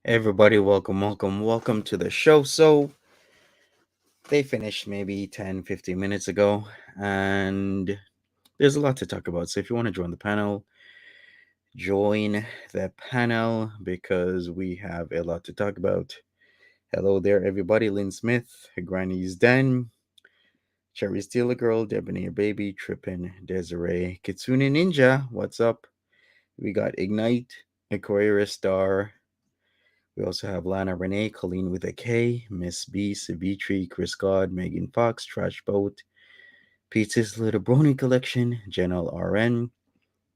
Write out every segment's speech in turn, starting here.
Everybody, welcome to the show. So, they finished maybe 10, 15 minutes ago, and there's a lot to talk about. So, if you want to join the panel because we have a lot to talk about. Hello there, everybody. Lynn Smith, Granny's Den, Cherry Stealer Girl, Debonair Baby, Trippin', Desiree, Kitsune Ninja, what's up? We got Ignite, Aquarius Star, we also have Lana Renee, Colleen with a K, Miss B, Savitri, Chris God, Megan Fox, Trash Boat, Pizza's Little Brony Collection, Janelle RN,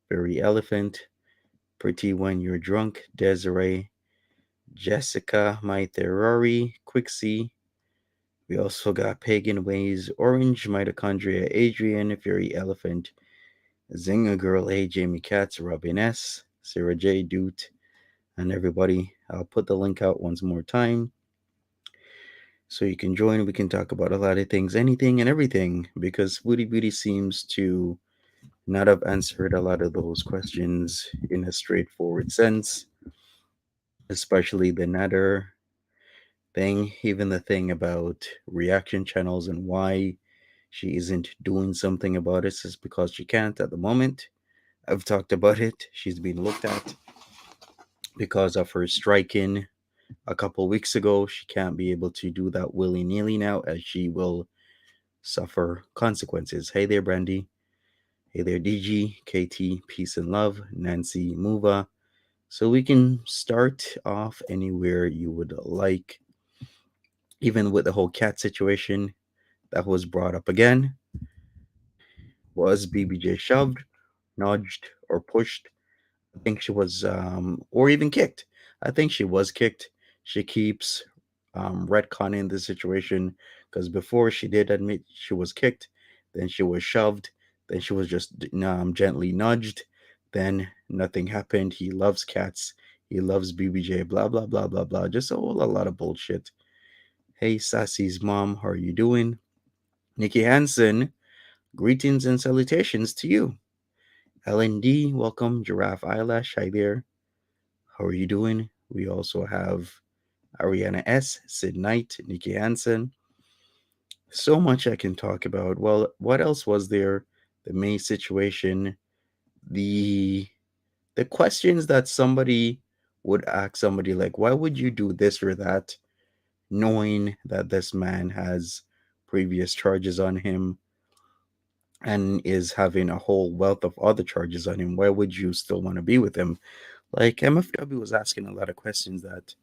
Furry Elephant, Pretty When You're Drunk, Desiree, Jessica, My Terrori, Quixie. We also got Pagan Ways, Orange, Mitochondria, Adrian, Fairy Elephant, Zinga Girl A, Jamie Katz, Robin S, Sarah J, Doot, and everybody. I'll put the link out once more time so you can join. We can talk about a lot of things, anything and everything, because Foodie Beauty seems to not have answered a lot of those questions in a straightforward sense, especially the Nader thing, even the thing about reaction channels and why she isn't doing something about it is because she can't at the moment. I've talked about it. She's been looked at because of her striking a couple weeks ago. She can't be able to do that willy nilly now, as she will suffer consequences. Hey there, Brandy. Hey there, DG, KT, Peace and Love, Nancy, Muva. So we can start off anywhere you would like, even with the whole cat situation that was brought up again. Was BBJ shoved, nudged, or pushed? I think she was, or even kicked. I think she was kicked. She keeps retconning the situation because before she did admit she was kicked, then she was shoved, then she was just gently nudged, then nothing happened. He loves cats. He loves BBJ. Blah blah blah blah blah. Just a lot of bullshit. Hey, Sassy's mom, how are you doing? Nikki Hansen, greetings and salutations to you. LND, welcome. Giraffe Eyelash, hi there. How are you doing? We also have Ariana S, Sid Knight, Nikki Hansen. So much I can talk about. Well, what else was there? The May situation, the the questions that somebody would ask somebody like, why would you do this or that, knowing that this man has previous charges on him and is having a whole wealth of other charges on him? Why would you still want to be with him? Like MFW was asking a lot of questions that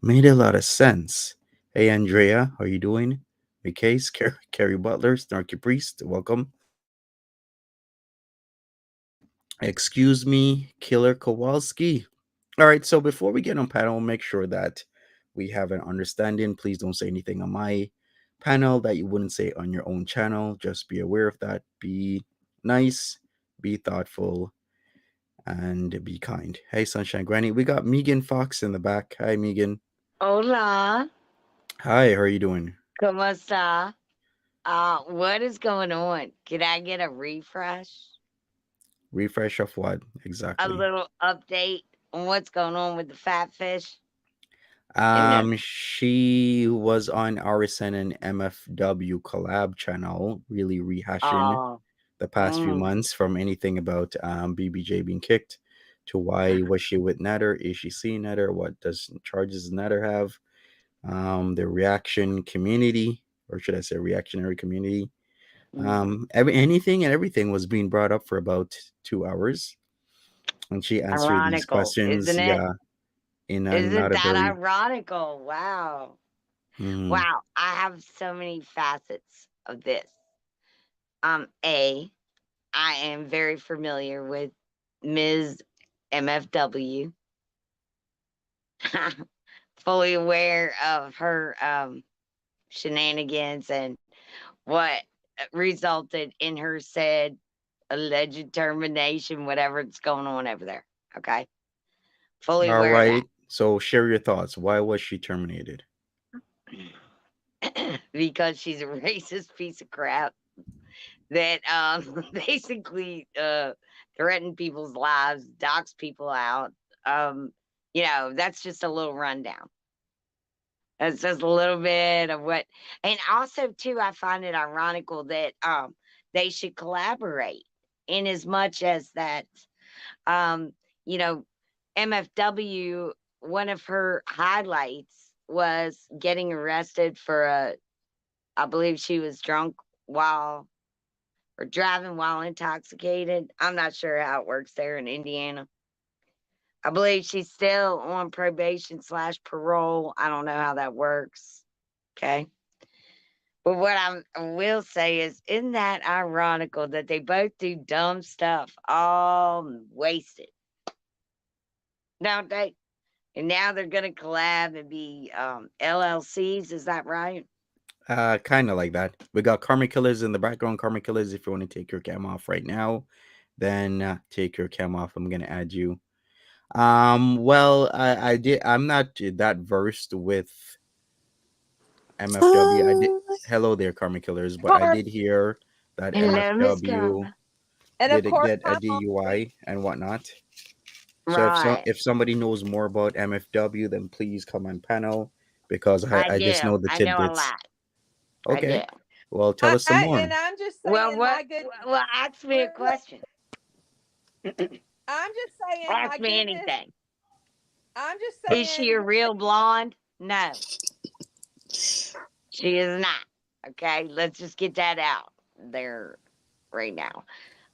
made a lot of sense. Hey, Andrea, how you doing? McCase, Carrie Butler, Snarky Priest, welcome. Excuse me, Killer Kowalski. All right, so before we get on panel, make sure that we have an understanding. Please don't say anything on my panel that you wouldn't say on your own channel. Just be aware of that. Be nice, be thoughtful, and be kind. Hey, Sunshine Granny, we got Megan Fox in the back. Hi, Megan. Hola, Hi, how are you doing? ¿cómo está? What is going on? Can I get a refresh? Refresh of what A exactly? little update on what's going on with the fat fish? You know, She was on RSN and MFW collab channel, really rehashing oh, the past few mm, months from anything about BBJ being kicked to why was she with Nader? Is she seeing Nader? What does charges Nader have? The reaction community, or should I say reactionary community? mm. Anything and everything was being brought up for about 2 hours, and she answered these Ironical, questions. isn't it? Yeah, in a Isn't not a that very. ironical? Wow. Mhm. Wow, I have so many facets of this. A, I am very familiar with Ms. MFW. Fully aware of her shenanigans and what resulted in her said alleged termination, whatever's going on over there. Okay. Fully All aware of right. So share your thoughts. Why was she terminated? that. Because she's a racist piece of crap that basically threatened people's lives, dox people out. Um, That's just a little rundown. That's just a little bit of what, and also too, I find it ironical that they should collaborate in as much as that um you know MFW, one of her highlights was getting arrested for I believe she was drunk while or driving while intoxicated. I'm not sure how it works there in Indiana. I believe she's still on probation slash parole. I don't know how that works. Okay. But what I will say is, isn't that ironical that they both do dumb stuff, all wasted, don't they? And now they're going to collab and be LLCs. Is that right? Kind of like that. We got Karma Killers in the background. Karma Killers, if you want to take your cam off right now, then take your cam off. I'm gonna add you. Well, I'm not that versed with MFW. I did. Um, Hello there, Karma Killers, but of I course, did hear that Hello, Miss MFW Carla. and of did course, get a I'm always DUI and whatnot. So Right. if somebody knows more about MFW, then please come on panel because I I just do. know the I know a tidbits. lot. I do. Okay, well, tell us some more. and I'm just Well, saying, what? my good, Well, ask me a question. I'm just saying, Ask my me goodness, anything. I'm just Is she a saying, real blonde? No, she is not. Okay, let's just get that out there right now.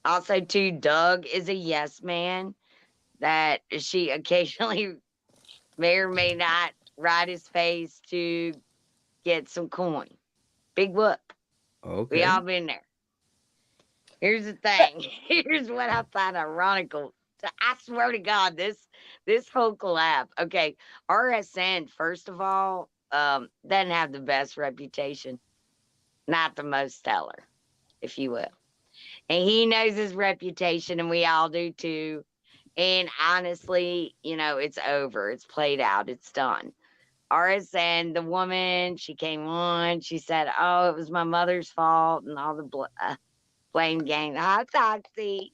Also, too, Doug is a yes man that she occasionally may or may not ride his face to get some coin. Big whoop. We Okay. all been there. Here's the thing. Here's what I find ironical. I swear to God, this whole collab. Okay, RSN first of all doesn't have the best reputation, not the most stellar, if you will. And he knows his reputation, and we all do too. And honestly, it's over. It's played out. It's done. RSN, the woman, she came on. She said, "Oh, it was my mother's fault," and all the blame game. Hi, Toxie.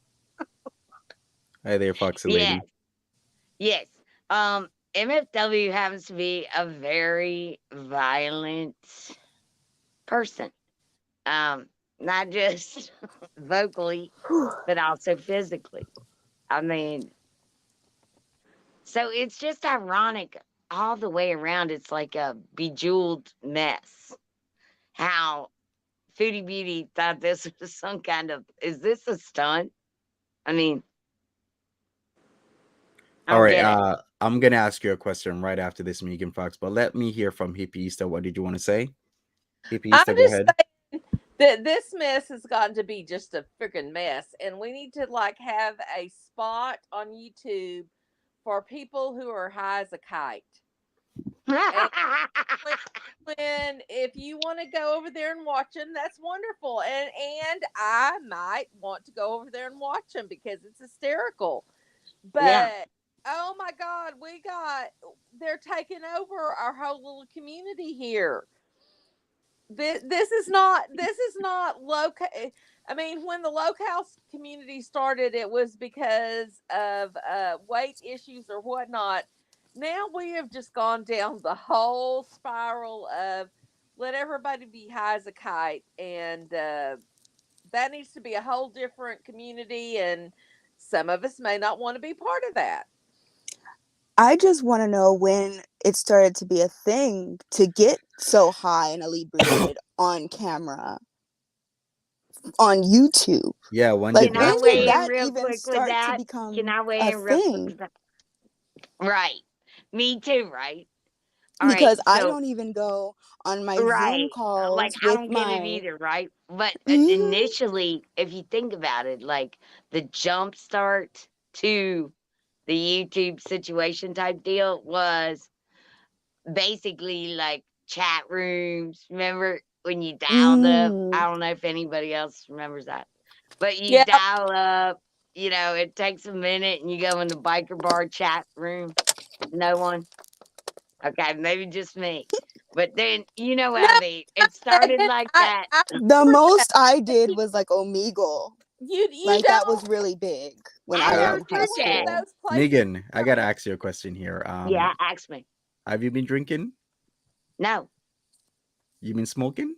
Hi there, Foxy Yes, Lady. yes. MFW happens to be a very violent person. Um, Not just vocally, but also physically. I mean, so it's just ironic all the way around. It's like a bejeweled mess. How Foodie Beauty thought this was some kind of, is this a stunt? I mean, I All don't right. get it. I'm gonna ask you a question right after this, Megan Fox. But let me hear from Hippie Easter. What did you want to say? Hippie I'm Easter, go just ahead. saying that this mess has gotten to be just a freaking mess, and we need to like have a spot on YouTube for people who are high as a kite. And when, if you want to go over there and watch them, that's wonderful, and I might want to go over there and watch them because it's hysterical. Yeah. But oh my God, they're taking over our whole little community here. This is not local. I mean, when the locale community started, it was because of weight issues or whatnot. Now we have just gone down the whole spiral of let everybody be high as a kite, and that needs to be a whole different community. And some of us may not want to be part of that. I just want to know when it started to be a thing to get so high and inebriated on camera on YouTube. Yeah. When Like, did Can I when that did weigh start? in that real even quick with start to that? Can become I weigh a in real quick thing? with that? Right. Me too, right? All right. Because I So, don't even go on my Zoom right. Like, calls I with don't get it my. either, right? But Mhm. initially, if you think about it, like the jump start to the YouTube situation type deal was basically like chat rooms. Remember when you dialed up? Mm. I don't know if anybody else remembers that, but you Yeah, dial up, it takes a minute and you go in the biker bar chat room. No one. Okay, maybe just me. But then you know what no, I mean. It started Megan, like I that. I The remember that. most I did was like Omegle. You Like that don't. was really big when I I was Uh, in high understood One of that. school. those places. Megan, I gotta ask you a question here. Yeah, ask me. Have you been drinking? No. You been smoking?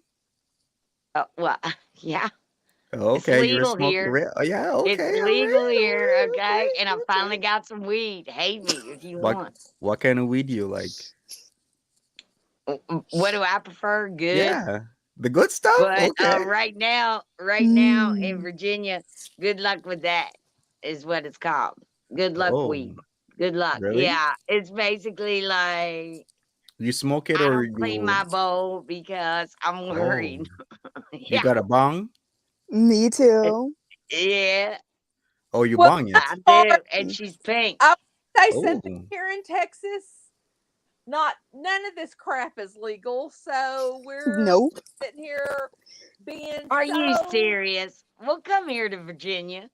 Well, yeah, it's Okay, you're a legal smoker. here. Oh, yeah, It's okay, all legal right, all here, right, okay? And I okay, finally okay. got some weed. Hate me if you What want. what kind of weed do you like? What do I prefer? Good. Yeah, the good stuff. But Okay. right now in Mm. Virginia, good luck with that is what it's called. Good luck Oh, weed. Good luck. really? Yeah, it's basically like You smoke it I or don't clean you? my bowl because I'm Oh, worried. you Yeah, got a bong? Me it- too. yeah, Oh, you Well, bong it? I sorry. do. And she's pink. I would say Oh, something here in Texas. Not none of this crap is legal, so we're Nope. sitting here being Are you so. serious? Well, come here to Virginia.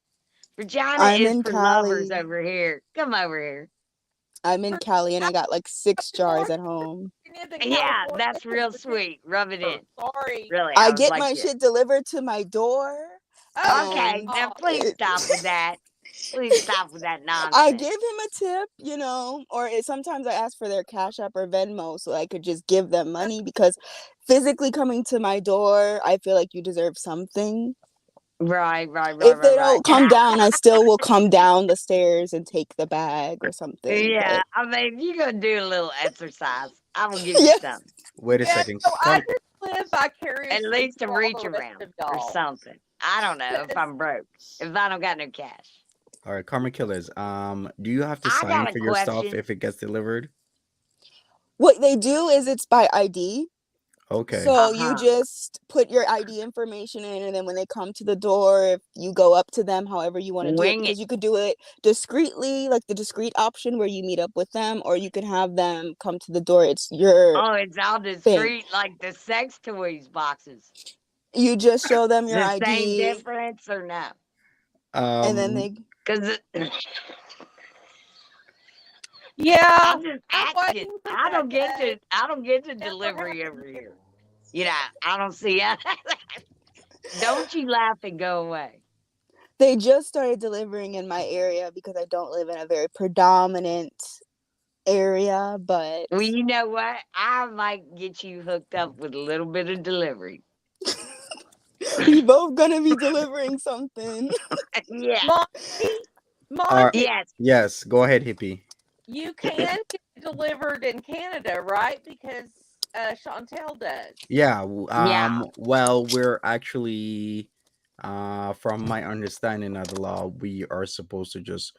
Virginia I'm is in for lovers Cali. over here. Come over here. I'm in Cali and I got like 6 jars More at home. Virginia than Yeah, California that's because real Virginia. sweet. Rub it in. Sorry. Really, I I would get like my to. shit delivered to my door Oh Okay, and now God. please it, stop with that. Please stop with that I nonsense. give him a tip, or sometimes I ask for their Cash App or Venmo so I could just give them money because physically coming to my door, I feel like you deserve something. Right, right, right, If right, they right. don't come down, I still will come down the stairs and take the bag or something. Yeah, But I mean, you're gonna do a little exercise. I will give you yeah, some. wait a Yeah, second. so I Come. just live At vicariously least a through all reach the rest of around or y'all. something. I don't know if 'Cause I'm broke. If I don't got no cash. All right, Karma Killers. Do you have to I sign got a for your stuff question. if it gets delivered? what they do is it's by ID. Okay. So you Uh-huh. just put your ID information in, and then when they come to the door, if you go up to them, however you want to do it, Wing it. because you could do it discreetly, like the discreet option where you meet up with them, or you can have them come to the door. It's your Oh, it's all thing. discreet like the sex toys boxes. You just show them your The same ID, difference or no? and then Um, they. Because yeah, I'm just I'm asking. waiting for I that don't get day. to. I don't get to Never delivery happened over here. here. You know, I don't see. Don't you laugh and go away. They just started delivering in my area because I don't live in a very predominant area, but Well, you know what? I might get you hooked up with a little bit of delivery. we both gonna be delivering something. Yeah. Monty, all right. Monty, Yes. Yes, go ahead, hippie. you can get it delivered in Canada, right? Because Chantal does. Yeah, Yeah. well, we're actually, from my understanding of the law, we are supposed to just,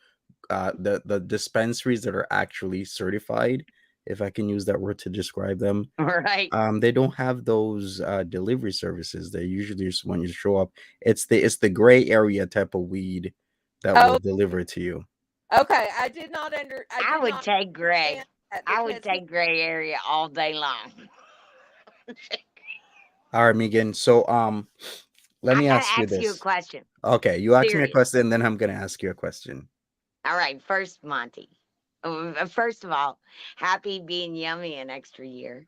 the dispensaries that are actually certified, if I can use that word to describe them, Right. they don't have those delivery services. They usually just when you show up, it's the gray area type of weed that will Oh, deliver to you. okay. I I did would not take understand gray. that I would because he. take gray area all day long. All right, Megan. So, let I me gotta ask you ask you a this. question. Okay, you ask me a Serious. question, then I'm gonna ask you a question. All right. First, Monty. First of all, happy being yummy an extra year.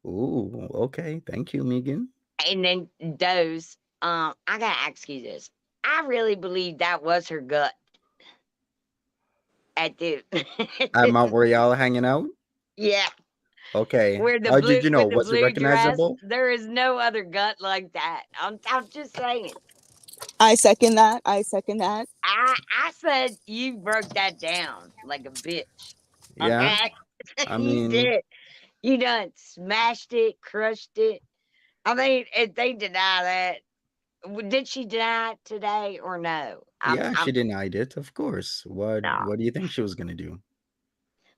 Ooh, okay. Thank you, Megan. And then Doze, I gotta ask you this. I really believe that was her gut at the, At Mount Royale hanging out? yeah, Okay. where the How did blue you know? with the Was it blue dress. recognizable? There is no other gut like that. I'm just saying. I second that. I second that. I said you broke that down like a bitch. Yeah. Okay, I you mean, did. You done smashed it, crushed it. I mean, if they deny that, did she deny it today or no? yeah, she I'm denied it, of course. What no. what do you think she was gonna do?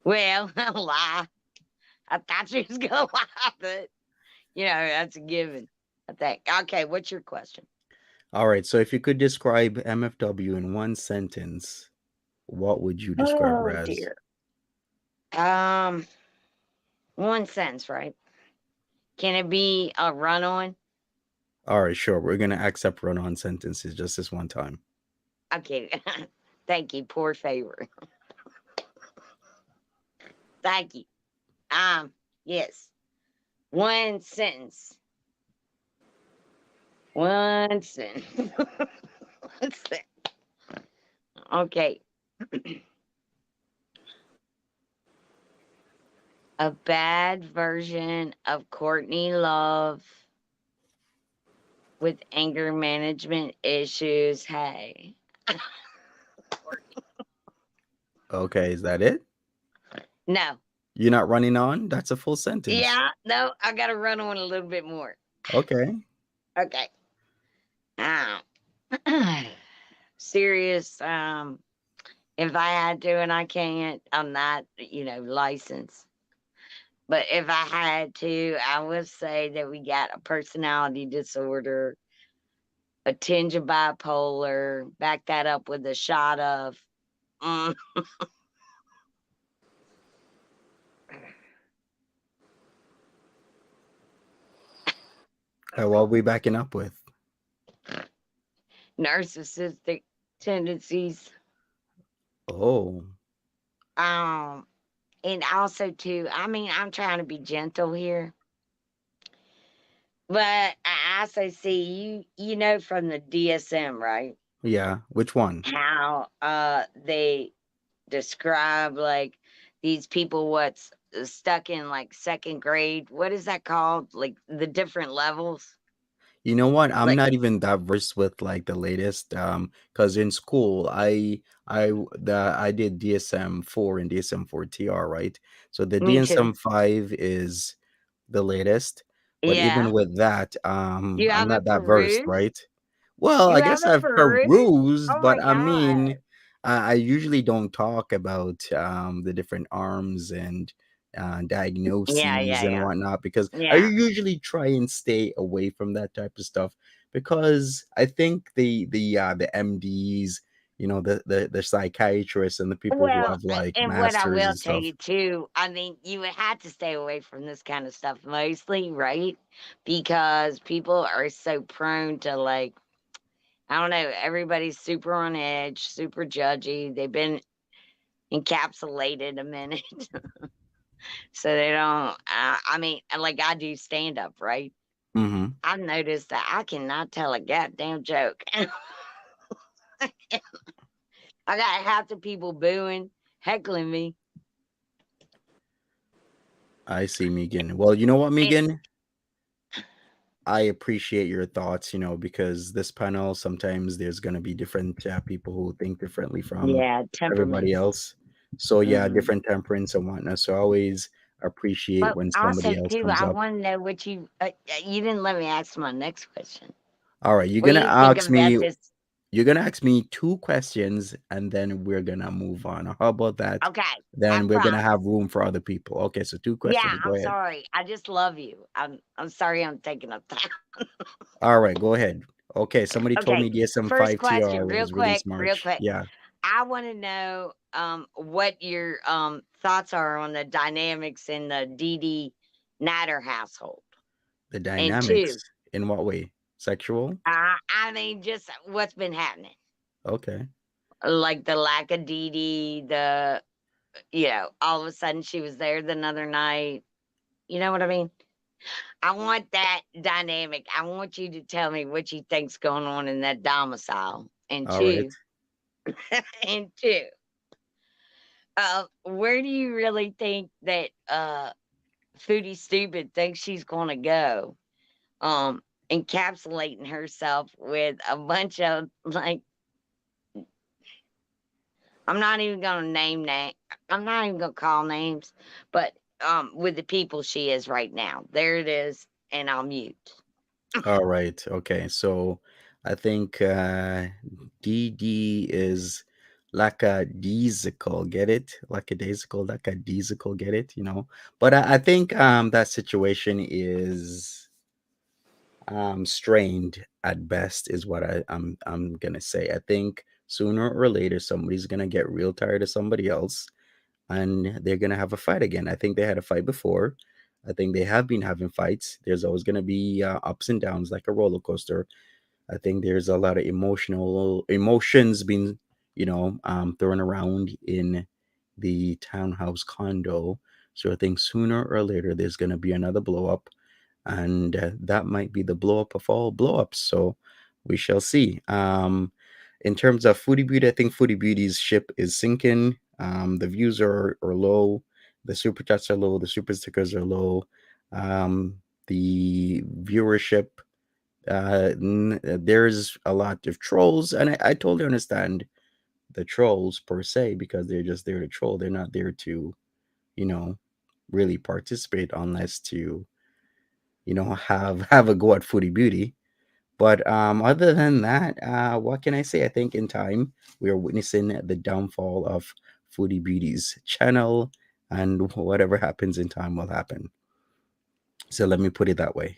Well, lie. I thought she was gonna lie, but that's a given. I think. Okay, what's your question? All right, so if you could describe MFW in one sentence, what would you describe her Oh as? dear. Um, one sentence, right? Can it be a run on? All right, sure. We're gonna accept run-on sentences just this one time. Okay. Thank you. Poor favor. Thank you. Yes. One sentence. One sentence. Let's see. Okay. A bad version of Courtney Love with anger management issues. Hey. Okay, is that it? No. You're not running on? That's a full sentence. Yeah, no, I got to run on a little bit more. Okay. Okay. Serious. If I had to and I can't, I'm not, licensed. But if I had to, I would say that we got a personality disorder, a tinge of bipolar, back that up with a shot of. Mm, What are we backing up with? narcissistic tendencies. Oh, Um, and also too, I mean, I'm trying to be gentle here, but I also see you know from the DSM, right? yeah. Which one? How they describe like these people what's stuck in like second grade. What is that called? Like the different levels. You know what? I'm Like not even that versed with like the latest. Because in school, I did DSM-4 and DSM-4 TR, right? So the me too. DSM-5 is the latest, but even Yeah. with that, You I'm have a not that versed, peruse? right? Well, You I have guess a I've peruse? perused, Oh my but I god. mean, I usually don't talk about the different arms and Yeah, diagnoses yeah, and yeah. whatnot because I Yeah. usually try and stay away from that type of stuff because I think the MDs, the psychiatrists and the people who Well, have like and what I masters will and tell stuff. you too, I mean, you would have to stay away from this kind of stuff mostly, right? Because people are so prone to like, I don't know, everybody's super on edge, super judgy. They've been encapsulated a minute. So they don't, I mean, like I do stand up, right? Mm-hmm. I've noticed that I cannot tell a goddamn joke. I got half the people booing, heckling me. I see, Megan. Well, you know what, And Megan? I appreciate your thoughts, because this panel sometimes there's going to be different people who think differently from yeah, everybody temperaments. else. So, yeah, Hmm. different temperaments and whatnot. So, I always appreciate But when also somebody else too, comes I up. want to know what you didn't let me ask my next question. All right, What do you think of that? This you're gonna ask me two questions, and then we're gonna move on. How about that? okay? I Then we're gonna promise. have room for other people. Okay, so two Yeah, questions. Go I'm ahead. sorry. I just love you. I'm sorry. I'm taking up time. All right, go ahead. Okay, somebody told Okay, me DSM first five question, TR real was released quick, real March. quick. Yeah, I want to know what your thoughts are on the dynamics in the DD Nader household. the And two, dynamics in what way? Sexual? I mean, just what's been happening, Okay. like the lack of DD, all of a sudden she was there the other night. You know what I mean? I want that dynamic. I want you to tell me what you think's going on in that domicile. And All right. two, and two, where do you really think that Foodie Stupid thinks she's gonna go? Encapsulating herself with a bunch of like, I'm not even gonna I'm not even gonna call names, but with the people she is right now. There it is, and I'll mute. All right. Okay. So I think DD is lackadaisical. Get it? Lackadaisical, get it? But I think that situation is strained at best, is what I'm gonna say. I think sooner or later somebody's gonna get real tired of somebody else and they're gonna have a fight again. I think they had a fight before. I think they have been having fights. There's always gonna be ups and downs like a roller coaster. I think there's a lot of emotions being, thrown around in the townhouse condo. So I think sooner or later there's gonna be another blow up, and that might be the blow up of all blow ups. So we shall see. in terms of Foodie Beauty, I think Foodie Beauty's ship is sinking. The views are low, the super chats are low, the super stickers are low, the viewership. There's a lot of trolls, and I totally understand the trolls per se because they're just there to troll. They're not there to, you know, really participate unless to, have a go at Foodie Beauty. But other than that, what can I say? I think in time we are witnessing the downfall of Foodie Beauty's channel, and whatever happens in time will happen. So let me put it that way.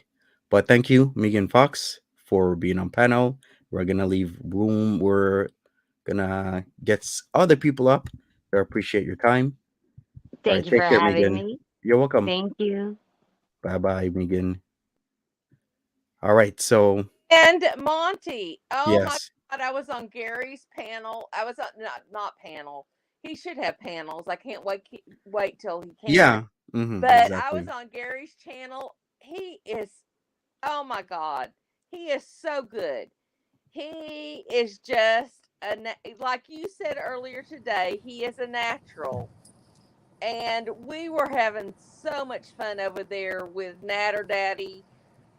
But thank you, Megan Fox, for being on panel. We're gonna leave room. We're gonna get other people up. I appreciate your time. All right, Thank you for take care, having Megan. me. You're welcome. Thank you. Bye bye, Megan. All right, so And Monty, oh my yes, God, I was on Gary's panel. I was on, not panel. He should have panels. I can't wait till he can. yeah, But I was exactly. on Gary's channel. He is, oh my God, he is so good. He is just like you said earlier today. He is a natural, and we were having so much fun over there with Natter Daddy.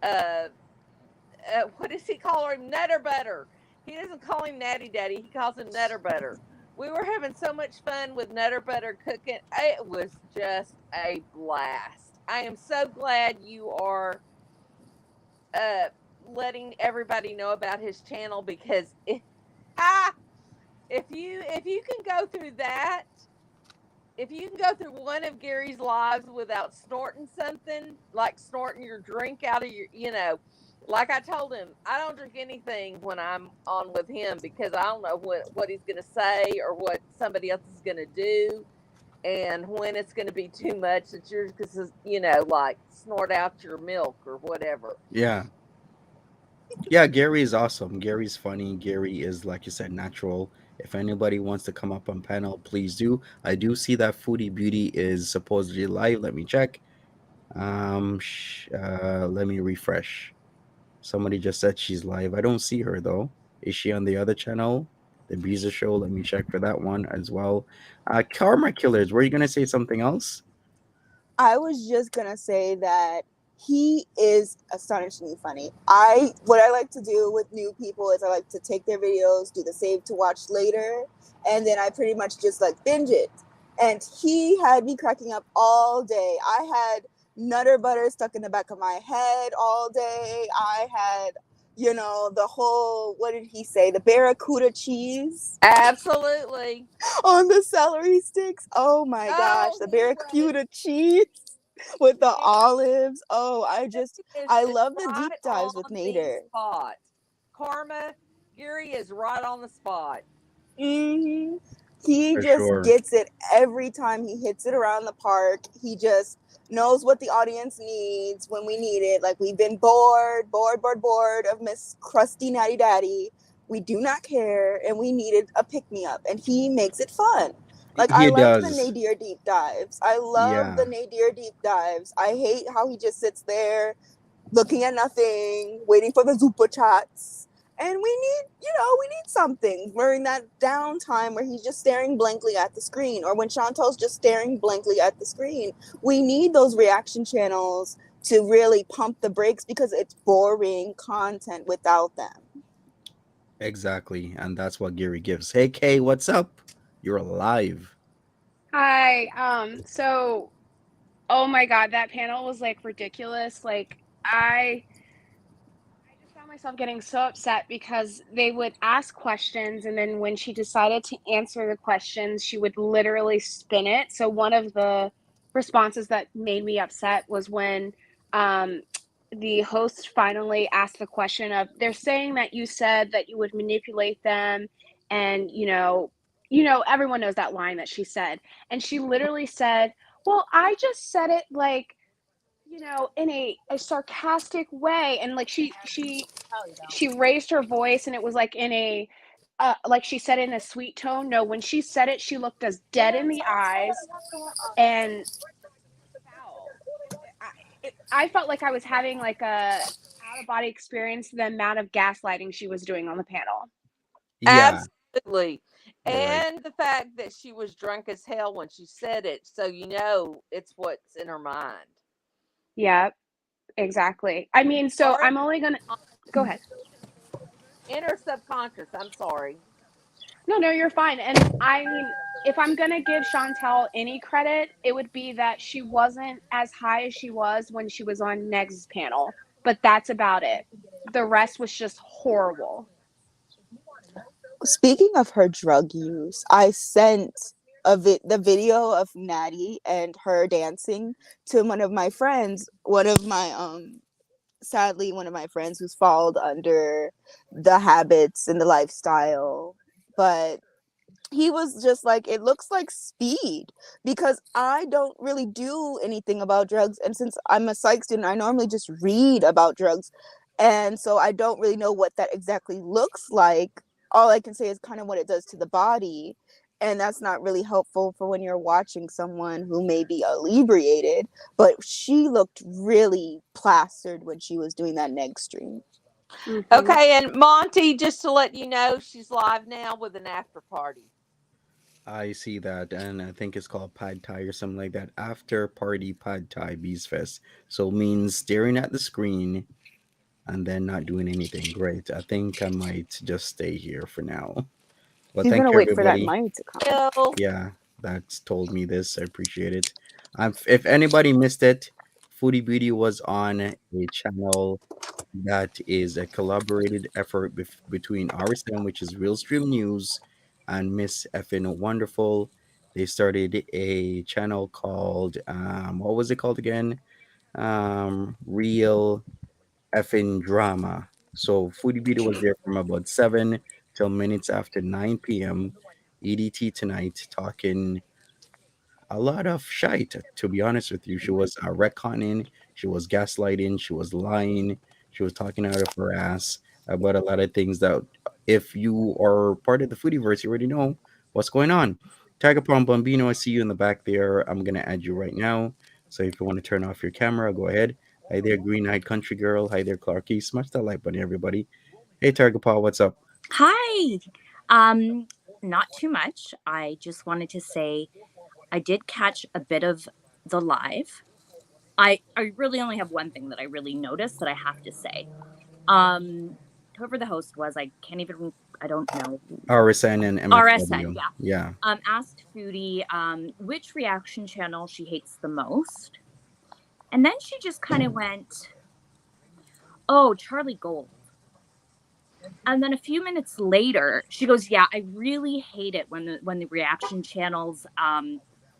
Uh, what does he call him? Nutter Butter. He doesn't call him Natty Daddy. He calls him Nutter Butter. We were having so much fun with Nutter Butter cooking. It was just a blast. I am so glad you are uh, letting everybody know about his channel because ah, if you can go through that, if you can go through one of Gary's lives without snorting something, like snorting your drink out of your, like I told him, I don't drink anything when I'm on with him because I don't know what he's going to say or what somebody else is going to do. And when it's going to be too much that you're like snort out your milk or whatever. Yeah. Yeah, Gary is awesome. Gary's funny. Gary is, like you said, natural. If anybody wants to come up on panel, please do. I do see that Foodie Beauty is supposedly live. Let me check. Let me refresh. Somebody just said she's live. I don't see her though. Is she on the other channel? The Beezer Show. Let me check for that one as well. Karma Killers. Were you gonna say something else? I was just gonna say that he is astonishingly funny. What I like to do with new people is I like to take their videos, do the save to watch later, and then I pretty much just like binge it. And he had me cracking up all day. I had Nutter Butter stuck in the back of my head all day. I had, the whole, what did he say? The Barracuda cheese Absolutely. on the celery sticks. Oh my gosh, Oh, the he was. Barracuda cheese with the He olives. Oh, is I just love the deep right dives with on the Nader. spot. Karma, Gary is right on the spot. hmm He For just sure. gets it every time he hits it around the park. He just knows what the audience needs when we need it. Like we've been bored of Miss Crusty Natty Daddy. We do not care, and we needed a pick me up, and he makes it fun. Like I He liked the does. Nadir deep dives. I love Yeah. the Nadir deep dives. I hate how he just sits there looking at nothing, waiting for the Zupa chats. And we need something during that downtime where he's just staring blankly at the screen, or when Chantal's just staring blankly at the screen. We need those reaction channels to really pump the brakes because it's boring content without them. Exactly. And that's what Gary gives. Hey Kay, what's up? You're alive. Hi. Oh my God, that panel was like ridiculous. I just found myself getting so upset because they would ask questions, and then when she decided to answer the questions, she would literally spin it. So one of the responses that made me upset was when um, the host finally asked the question of, they're saying that you said that you would manipulate them, and everyone knows that line that she said, and she literally said, "Well, I just said it like." In a sarcastic way, and like she raised her voice, and it was like in a like she said in a sweet tone. No, when she said it, she looked us dead in the eyes, and foul. I felt like I was having like a out of body experience, the amount of gaslighting she was doing on the panel. Yeah, Absolutely. you're right. And the fact that she was drunk as hell when she said it, so you know it's what's in her mind. Yeah, exactly. I mean, so Or I'm only gonna go ahead. in her subconscious. I'm sorry. No, no, you're fine. And I mean, if I'm gonna give Chantal any credit, it would be that she wasn't as high as she was when she was on Neg's panel. But that's about it. The rest was just horrible. Speaking of her drug use, I sent the video of Natty and her dancing to one of my friends, one of my sadly one of my friends who's followed under the habits and the lifestyle, but he was just like, it looks like speed, because I don't really do anything about drugs, and since I'm a psych student, I normally just read about drugs, and so I don't really know what that exactly looks like. All I can say is kind of what it does to the body, and that's not really helpful for when you're watching someone who may be inebriated. But she looked really plastered when she was doing that neg stream. Hmm. Okay, and Monty, just to let you know, she's live now with an after party. I see that, and I think it's called Pad Thai or something like that. After party Pad Thai Bees Fest. So means staring at the screen and then not doing anything. Great. I think I might just stay here for now. But She's thank gonna you, wait for that everybody. money to come. Bill. Yeah, that's told me this. I appreciate it. If anybody missed it, Foodie Beauty was on a channel that is a collaborated effort between RSM, which is Real Stream News, and Miss Effin Wonderful. They started a channel called what was it called again? Real Effing Drama. So Foodie Beauty was there from about 7 till minutes after 9 p.m. EDT tonight, talking a lot of shite, to be honest with you. She was retconning, she was gaslighting, she was lying, she was talking out of her ass about a lot of things that, if you are part of the foodieverse, you already know what's going on. Tiger Palm Bambino, I see you in the back there. I'm going to add you right now. So if you want to turn off your camera, go ahead. Hi there, Green Eyed Country Girl. Hi there, Clarky. Smash that like button, everybody. Hey, Tiger Paw, what's up? Hi. Um, Not too much. I just wanted to say I did catch a bit of the live. I really only have one thing that I really noticed that I have to say. Whoever the host was, I can't even I don't know. RSN and RSN, MFW. yeah. Yeah. Asked Foodie which reaction channel she hates the most. And then she just kind of went, "Oh, Charlie Gold." And then a few minutes later, she goes, "Yeah, I really hate it when the reaction channels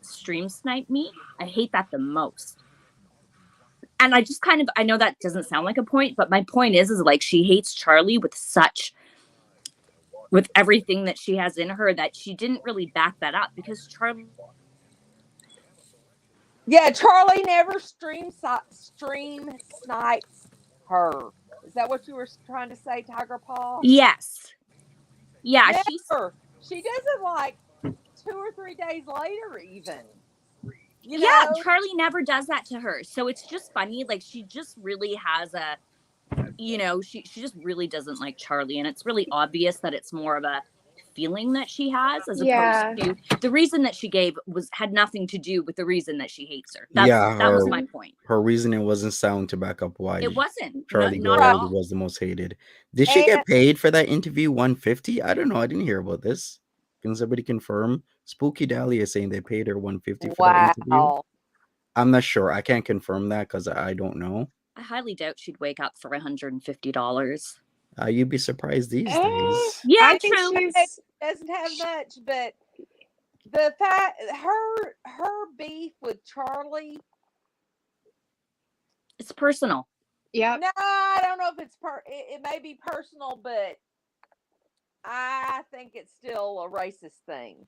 stream snipe me. I hate that the most." And I just kind of I know that doesn't sound like a point, but my point is like she hates Charlie with everything that she has in her, that she didn't really back that up, because Charlie Yeah, Charlie never stream snipes her. Is that what you were trying to say, Tiger Paw? Yes. Yeah, she's Never. She does it like 2 or 3 days later, even. You yeah, know? Charlie never does that to her. So it's just funny, like she just really has a she just really doesn't like Charlie, and it's really obvious that it's more of a feeling that she has, as opposed Yeah. to the reason that she gave had nothing to do with the reason that she hates her. Yeah, That was her my Hmm. point. her reasoning wasn't sound to back up It why wasn't. Charlie Not at Right. Gold all. was the most hated. Did she And get paid for that interview? 150? I don't know. I didn't hear about this. Can somebody confirm? Spooky Dahlia is saying they paid her 150 for that interview. wow. I'm not sure. I can't confirm that because I don't know. I highly doubt she'd wake up for $150. You'd be surprised these days. Yeah, I think true. It she's doesn't have much, but the fact her beef with Charlie. It's personal. yep. No, I don't know if it may be personal, but I think it's still a racist thing.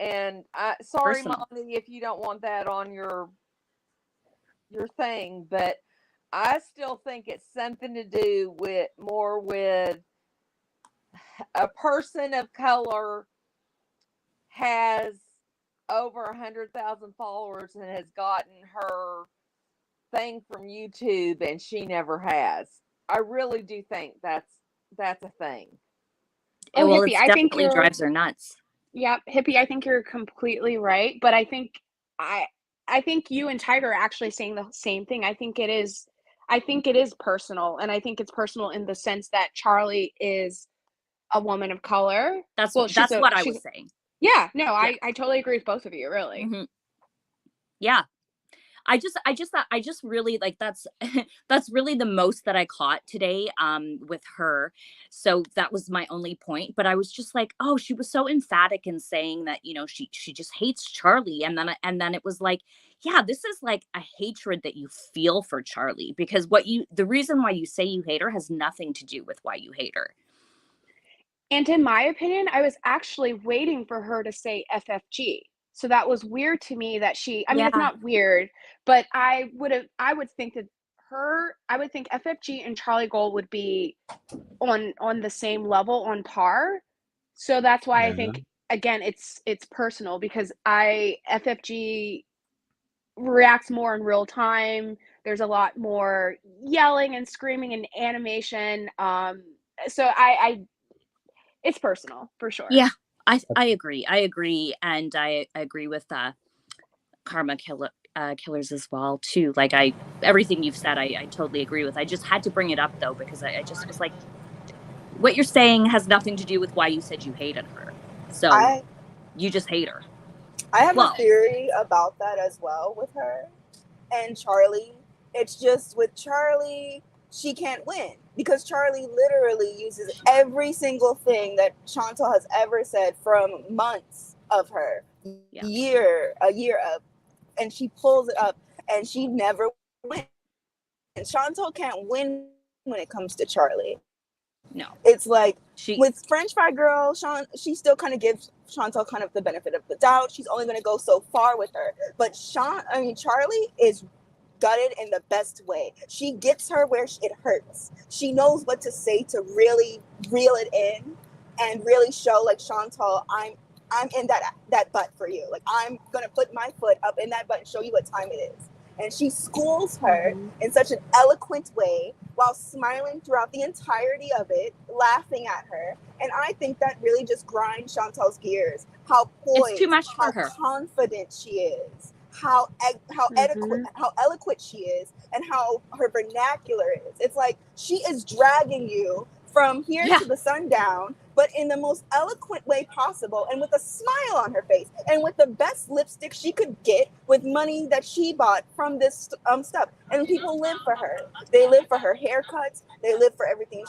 And sorry, Personal. Monty, if you don't want that on your thing, but I still think it's something to do with more with a person of color has over 100,000 followers and has gotten her thing from YouTube, and she never has. I really do think that's a thing. Oh, Well, Hippie, it I think definitely you're drives her nuts. yeah, Hippie, I think you're completely right, but I I think you and Tiger are actually saying the same thing. I think it is personal, and I think it's personal in the sense that Charlie is a woman of color. Well, That's what I she's was saying. yeah, no, Yeah. I totally agree with both of you, really. Hmm. Yeah. I just really like that's really the most that I caught today with her. So that was my only point, but I was just like, oh, she was so emphatic in saying that, she just hates Charlie, and then it was like, yeah, this is like a hatred that you feel for Charlie, because the reason why you say you hate her has nothing to do with why you hate her. And in my opinion, I was actually waiting for her to say FFG. So that was weird to me that I mean, it's Yeah. not weird, but I would think that I would think FFG and Charlie Gold would be on the same level, on par. So that's why I Yeah. think, again, it's personal, because I FFG reacts more in real time. There's a lot more yelling and screaming and animation. So I it's personal for sure. Yeah. I agree. I agree. And I agree with killers as well too. Like everything you've said, I totally agree with. I just had to bring it up though, because I just was like, what you're saying has nothing to do with why you said you hated her. So I you just hate her. I have a Well, theory about that as well with her and Charlie. It's just with Charlie, she can't win because Charlie literally uses every single thing that Chantal has ever said from months of her, yeah. a year of, and she pulls it up and she never wins. And Chantal can't win when it comes to Charlie. No. It's like She with French Fry Girl, she still kind of gives Chantal kind of the benefit of the doubt. She's only going to go so far with her. But Charlie is gutted in the best way. She gets her where it hurts. She knows what to say to really reel it in and really show, like, Chantal, I'm in that butt for you. Like, I'm going to put my foot up in that butt and show you what time it is. And she schools her in such an eloquent way while smiling throughout the entirety of it, laughing at her. And I think that really just grinds Chantal's gears. How it's too poised, much for how her. confident she is, how eloquent she is, and how her vernacular is. It's like she is dragging you from here Yeah. to the sundown, but in the most eloquent way possible, and with a smile on her face, and with the best lipstick she could get, with money that she bought from this stuff. And people live for her. They live for her haircuts. They live for everything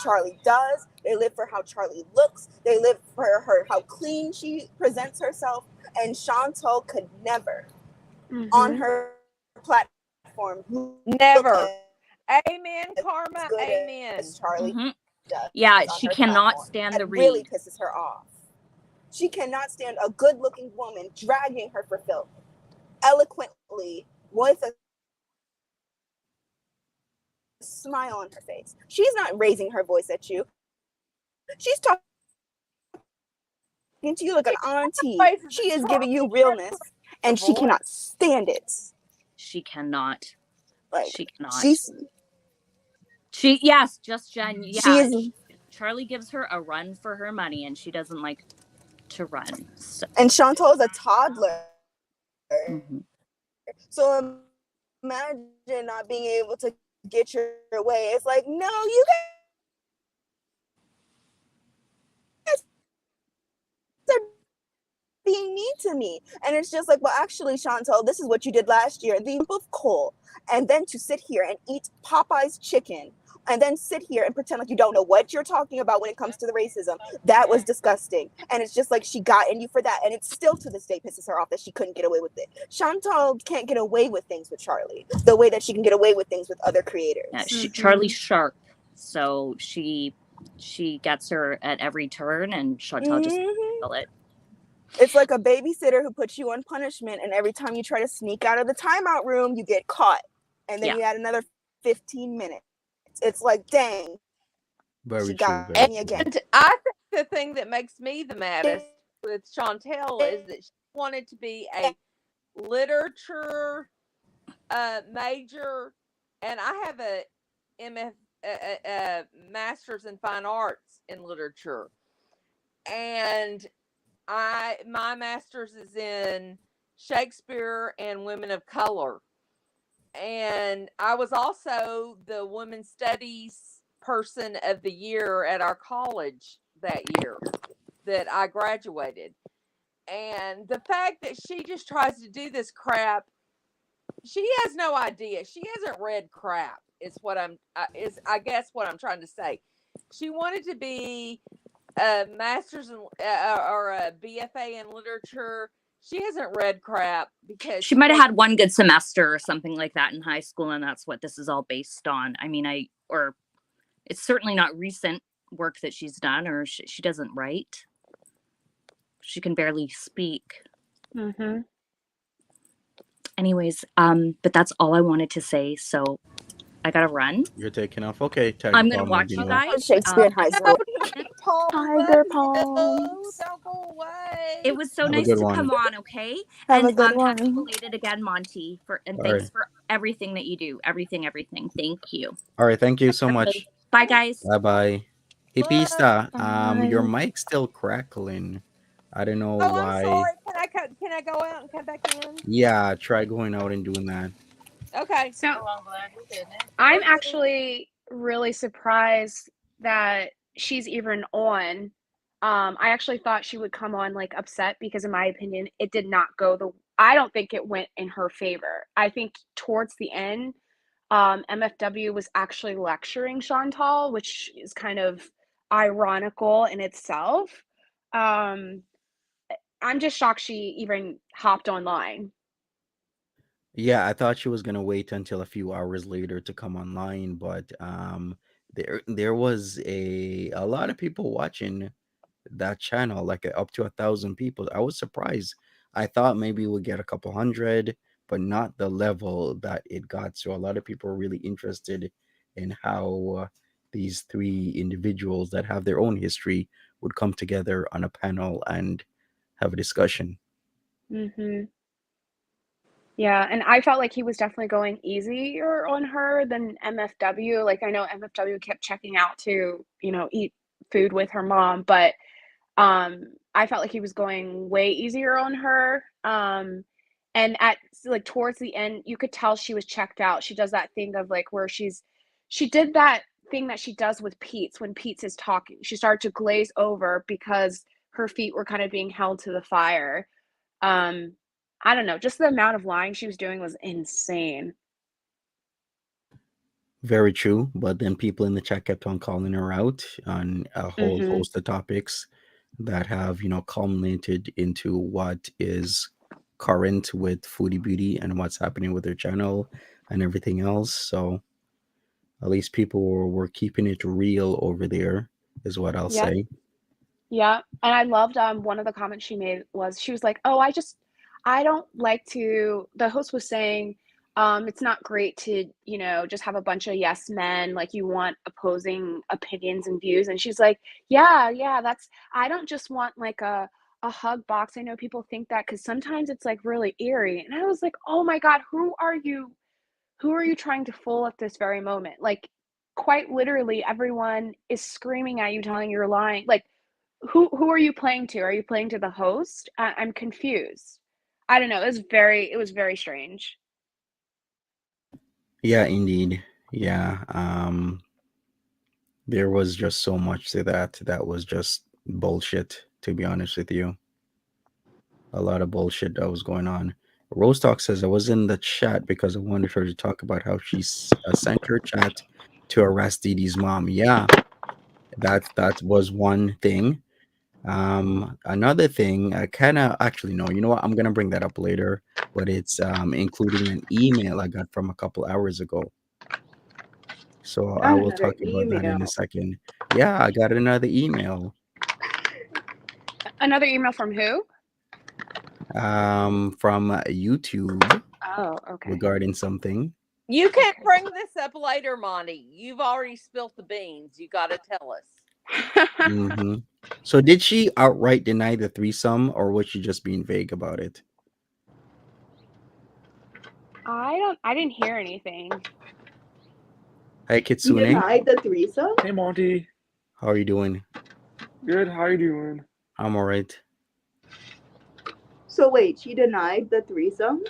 Charlie does. They live for how Charlie looks. They live for her how clean she presents herself. And Chantal could never, on her platform, Never. Amen, Karma. good Amen. as Charlie does. Yeah, On she her cannot platform. stand That the really read. pisses her off. She cannot stand a good-looking woman dragging her for filth, eloquently, with a smile on her face. She's not raising her voice at you. She's talking to you like an auntie. She is giving you realness, and she cannot stand it. She cannot. Like, She cannot. Yes, just Jen. Yeah, Charlie gives her a run for her money, and she doesn't like to run. So. And Chantal is a toddler. So imagine not being able to get your way. It's like, no, you guys are being mean to me. And it's just like, well, actually, Chantal, this is what you did last year. The lump of coal. And then to sit here and eat Popeye's chicken. And then sit here and pretend like you don't know what you're talking about when it comes to the racism. That was disgusting. And it's just like she got in you for that. And it still to this day pisses her off that she couldn't get away with it. Chantal can't get away with things with Charlie the way that she can get away with things with other creators. Yeah, Charlie's sharp. So she gets her at every turn, and Chantal just feel it. It's like a babysitter who puts you on punishment, and every time you try to sneak out of the timeout room, you get caught. And then you add another 15 minutes. It's like, dang. Very true. Very true. Again. And I think the thing that makes me the maddest with Chantal is that she wanted to be a literature major, and I have a master's in fine arts in literature. and my master's is in Shakespeare and women of color. And I was also the women's studies person of the year at our college that year that I graduated. And the fact that she just tries to do this crap, she has no idea. She hasn't read crap. Is what I guess what I'm trying to say. She wanted to be a master's in, or a BFA in literature. She hasn't read crap because She might have had one good semester or something like that in high school, and that's what this is all based on. I mean, or it's certainly not recent work that she's done, or she doesn't write. She can barely speak. Mm-hmm. Anyways, but that's all I wanted to say. So I gotta run. You're taking off. Okay, I'm gonna watch you Magdalena. guys. Shakespeare in high school. Palm, Tiger no, palms. don't go away. It was so Have a nice good to one. come on, okay? Have a And good happy one. belated again, Monty, and All thanks right. for everything that you do. Everything. Thank you. All right. Thank you so Okay. much. Bye, guys. Bye bye. Hey, Bye. Pista. Your Bye. mic's still crackling. I don't know Oh, I'm why. sorry. Can I go out and come back in? Yeah, try going out and doing that. Okay. So Oh, I'm glad you didn't. I'm actually really surprised that she's even on. I actually thought she would come on like upset because in my opinion, it did not go I don't think it went in her favor. I think towards the end, MFW was actually lecturing Chantal, which is kind of ironical in itself. I'm just shocked she even hopped online. Yeah, I thought she was gonna wait until a few hours later to come online, but there was a lot of people watching that channel, like up to 1,000 people. I was surprised. I thought maybe we'd get a couple hundred, but not the level that it got. So a lot of people are really interested in how these three individuals that have their own history would come together on a panel and have a discussion. Mm-hmm. Yeah, and I felt like he was definitely going easier on her than MFW. Like I know MFW kept checking out to, eat food with her mom, but I felt like he was going way easier on her. And at like towards the end, you could tell she was checked out. She does that thing of like where she did that thing that she does with Pete's when Pete's is talking. She started to glaze over because her feet were kind of being held to the fire. Um, I don't know, just the amount of lying she was doing was insane. Very true. But then people in the chat kept on calling her out on a whole Mhm. host of topics that have, culminated into what is current with Foodie Beauty and what's happening with her channel and everything else. So at least people were keeping it real over there, is what I'll Yeah. say. Yeah, and I loved, one of the comments she made was she was like, "Oh, I don't like to," the host was saying, "It's not great to, just have a bunch of yes men, like, you want opposing opinions and views," and she's like, "Yeah, I don't just want, like, a hug box. I know people think that because sometimes it's, like, really eerie," and I was like, "Oh my god, who are you trying to fool at this very moment?" Like, quite literally, everyone is screaming at you, telling you're lying, like, who are you playing to? Are you playing to the host? I'm confused. I don't know. It was very strange. Yeah, indeed. Yeah. There was just so much to that was just bullshit, to be honest with you. A lot of bullshit that was going on. Rose Talk says I was in the chat because I wanted her to talk about how she sent her chat to arrest Dee Dee's mom. Yeah, that was one thing. Another thing, I kind of actually no, you know what? I'm gonna bring that up later, but it's including an email I got from a couple hours ago. So I will Another talk about that in a email. second. Yeah, I got another email Another email from who? from YouTube Oh, okay. regarding something. You can Okay. bring this up later, Monty. You've already spilt the beans. You got to tell us. Hmm. So did she outright deny the threesome, or was she just being vague about it? I didn't hear anything. Hey, You Kitsune, denied the threesome? Hey Monty, how are you doing? good. How you doing? I'm alright. So wait, she denied the threesome?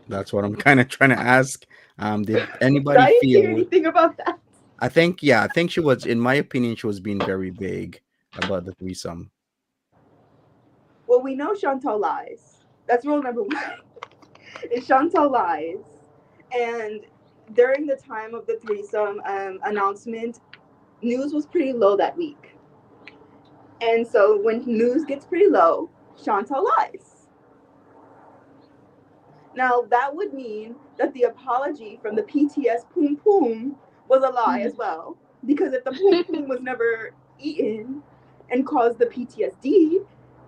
That's what I'm kind of trying to ask. Did anybody I didn't hear feel? anything about that. I think, yeah, I think she was. In my opinion, she was being very vague about the threesome. Well, we know Chantal lies. That's rule number one. Is Chantal lies. And during the time of the threesome announcement, news was pretty low that week. And so when news gets pretty low, Chantal lies. Now that would mean that the apology from the PTS Poom Poom was a lie as well. Because if the Poom Poom was never eaten and caused the PTSD,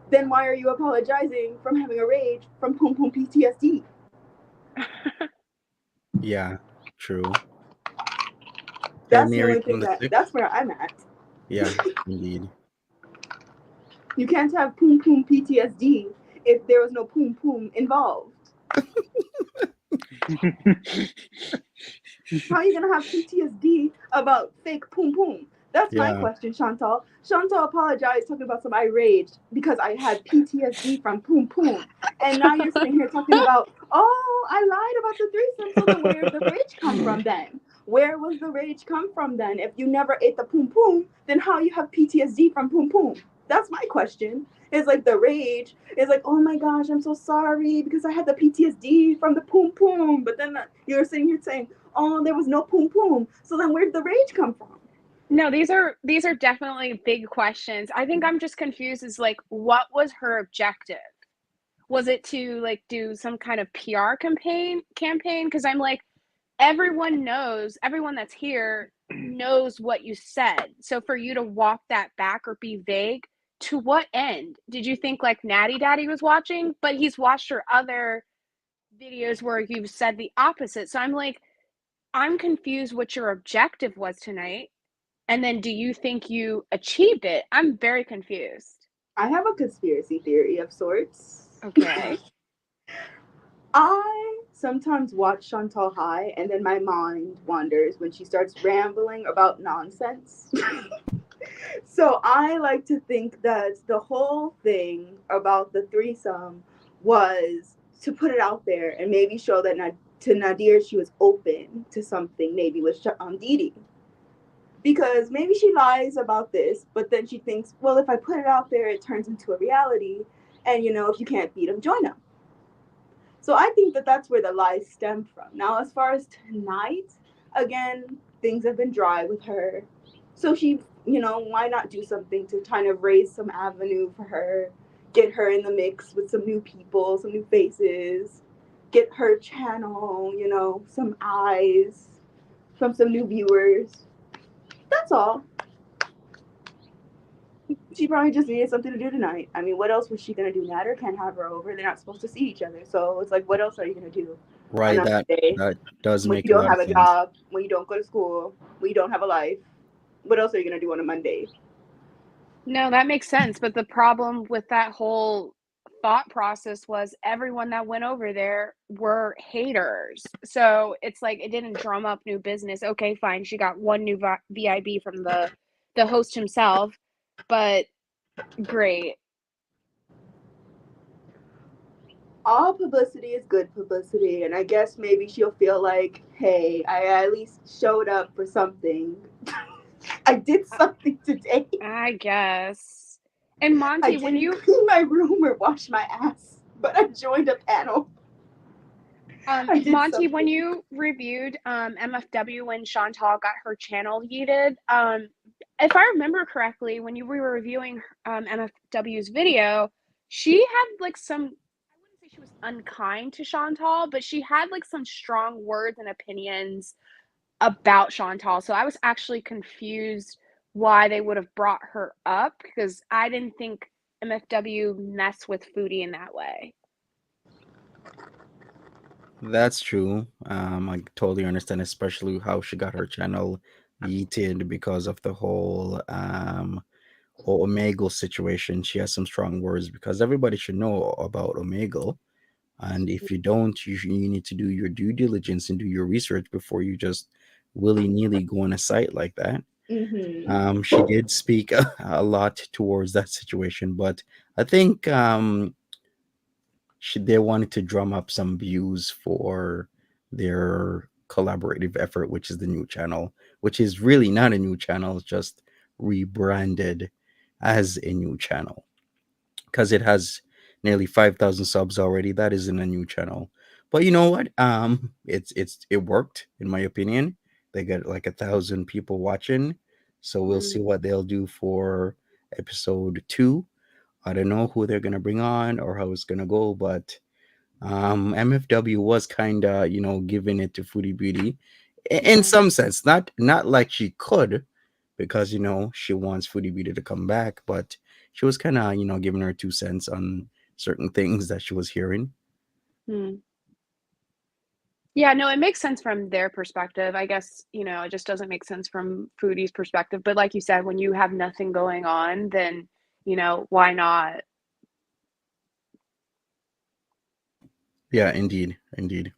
then why are you apologizing from having a rage from Poom Poom PTSD? Yeah, true. Hail That's the Mary only from thing the sick. that's where I'm at. Yeah, indeed. You can't have Poom Poom PTSD if there was no Poom Poom involved. How are you gonna have PTSD about fake Poom Poom? That's my Yeah, question, Chantal. Chantal apologized talking about some I raged because I had PTSD from Poom Poom. And now you're sitting here talking about, oh, I lied about the threesome, so then where did the rage come from then? Where was the rage come from then? If you never ate the Poom Poom, then how you have PTSD from Poom Poom? That's my question. It's like the rage is like, oh my gosh, I'm so sorry because I had the PTSD from the Poom Poom. But then you're sitting here saying, oh, there was no Poom Poom. So then where did the rage come from? No, these are definitely big questions. I think I'm just confused as like what was her objective? Was it to like do some kind of PR campaign? Because I'm like, everyone knows, everyone that's here knows what you said. So for you to walk that back or be vague, to what end? Did you think like Natty Daddy was watching? But he's watched your other videos where you've said the opposite. So I'm like, I'm confused what your objective was tonight. And then do you think you achieved it? I'm very confused. I have a conspiracy theory of sorts. Okay. I sometimes watch Chantal High and then my mind wanders when she starts rambling about nonsense. So I like to think that the whole thing about the threesome was to put it out there and maybe show that to Nadir she was open to something, maybe with Didi. Because maybe she lies about this, but then she thinks, well, if I put it out there, it turns into a reality. And, if you can't beat them, join them. So I think that that's where the lies stem from. Now, as far as tonight, again, things have been dry with her. So she, why not do something to kind of raise some avenue for her, get her in the mix with some new people, some new faces, get her channel, some eyes from some new viewers. That's all. She probably just needed something to do tonight. I mean, what else was she gonna do? Nader can't have her over. They're not supposed to see each other. So it's like, what else are you gonna do on right. a That Monday that does when make you a don't lot of have a sense. job, when you don't go to school, when you don't have a life? What else are you gonna do on a Monday? No, that makes sense. But the problem with that whole thought process was everyone that went over there were haters. So it's like it didn't drum up new business. Okay, fine. She got one new VIB from the host himself, but great. All publicity is good publicity, and I guess maybe she'll feel like, hey, I at least showed up for something. I did something today. I guess. And I Monty, when didn't you clean my room or wash my ass, but I joined a panel. I did Monty, when something. you reviewed MFW when Chantal got her channel yeeted, if I remember correctly, when you were reviewing MFW's video, she had like some, I wouldn't say she was unkind to Chantal, but she had like some strong words and opinions about Chantal. So I was actually confused why they would have brought her up because I didn't think MFW messed with Foodie in that way. That's true. I totally understand, especially how she got her channel yeeted because of the whole Omegle situation. She has some strong words because everybody should know about Omegle. And if you don't, you need to do your due diligence and do your research before you just willy nilly go on a site like that. Mm-hmm. She did speak a lot towards that situation, but I think they wanted to drum up some views for their collaborative effort, which is the new channel, which is really not a new channel, it's just rebranded as a new channel because it has nearly 5,000 subs already. That isn't a new channel. But you know what? It worked in my opinion. They got like 1,000 people watching. So we'll see Mm. what they'll do for episode 2. I don't know who they're gonna bring on or how it's gonna go, but MFW was kind of, giving it to Foodie Beauty in Yeah. some sense. Not like she could, because she wants Foodie Beauty to come back, but she was kind of, giving her 2 cents on certain things that she was hearing. Mm. Yeah, no, it makes sense from their perspective. I guess, it just doesn't make sense from Foodie's perspective. But like you said, when you have nothing going on, then, why not? Yeah, indeed, indeed.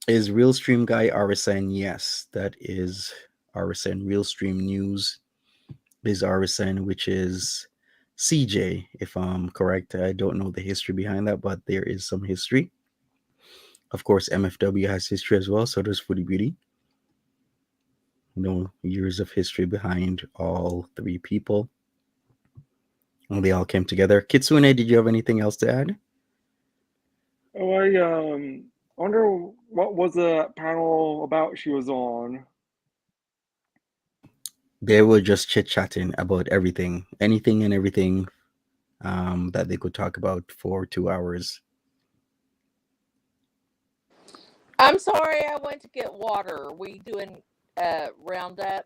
Is Real Stream Guy RSN? Yes, that is RSN. Real Stream News is RSN, which is CJ, if I'm correct. I don't know the history behind that, but there is some history. Of course, MFW has history as well, so does Foodie Beauty. Years of history behind all three people. And they all came together. Kitsune, did you have anything else to add? Oh, I wonder what was the panel about she was on. They were just chit chatting about everything, anything and everything that they could talk about for 2 hours. I'm sorry, I went to get water. Are we doing roundup?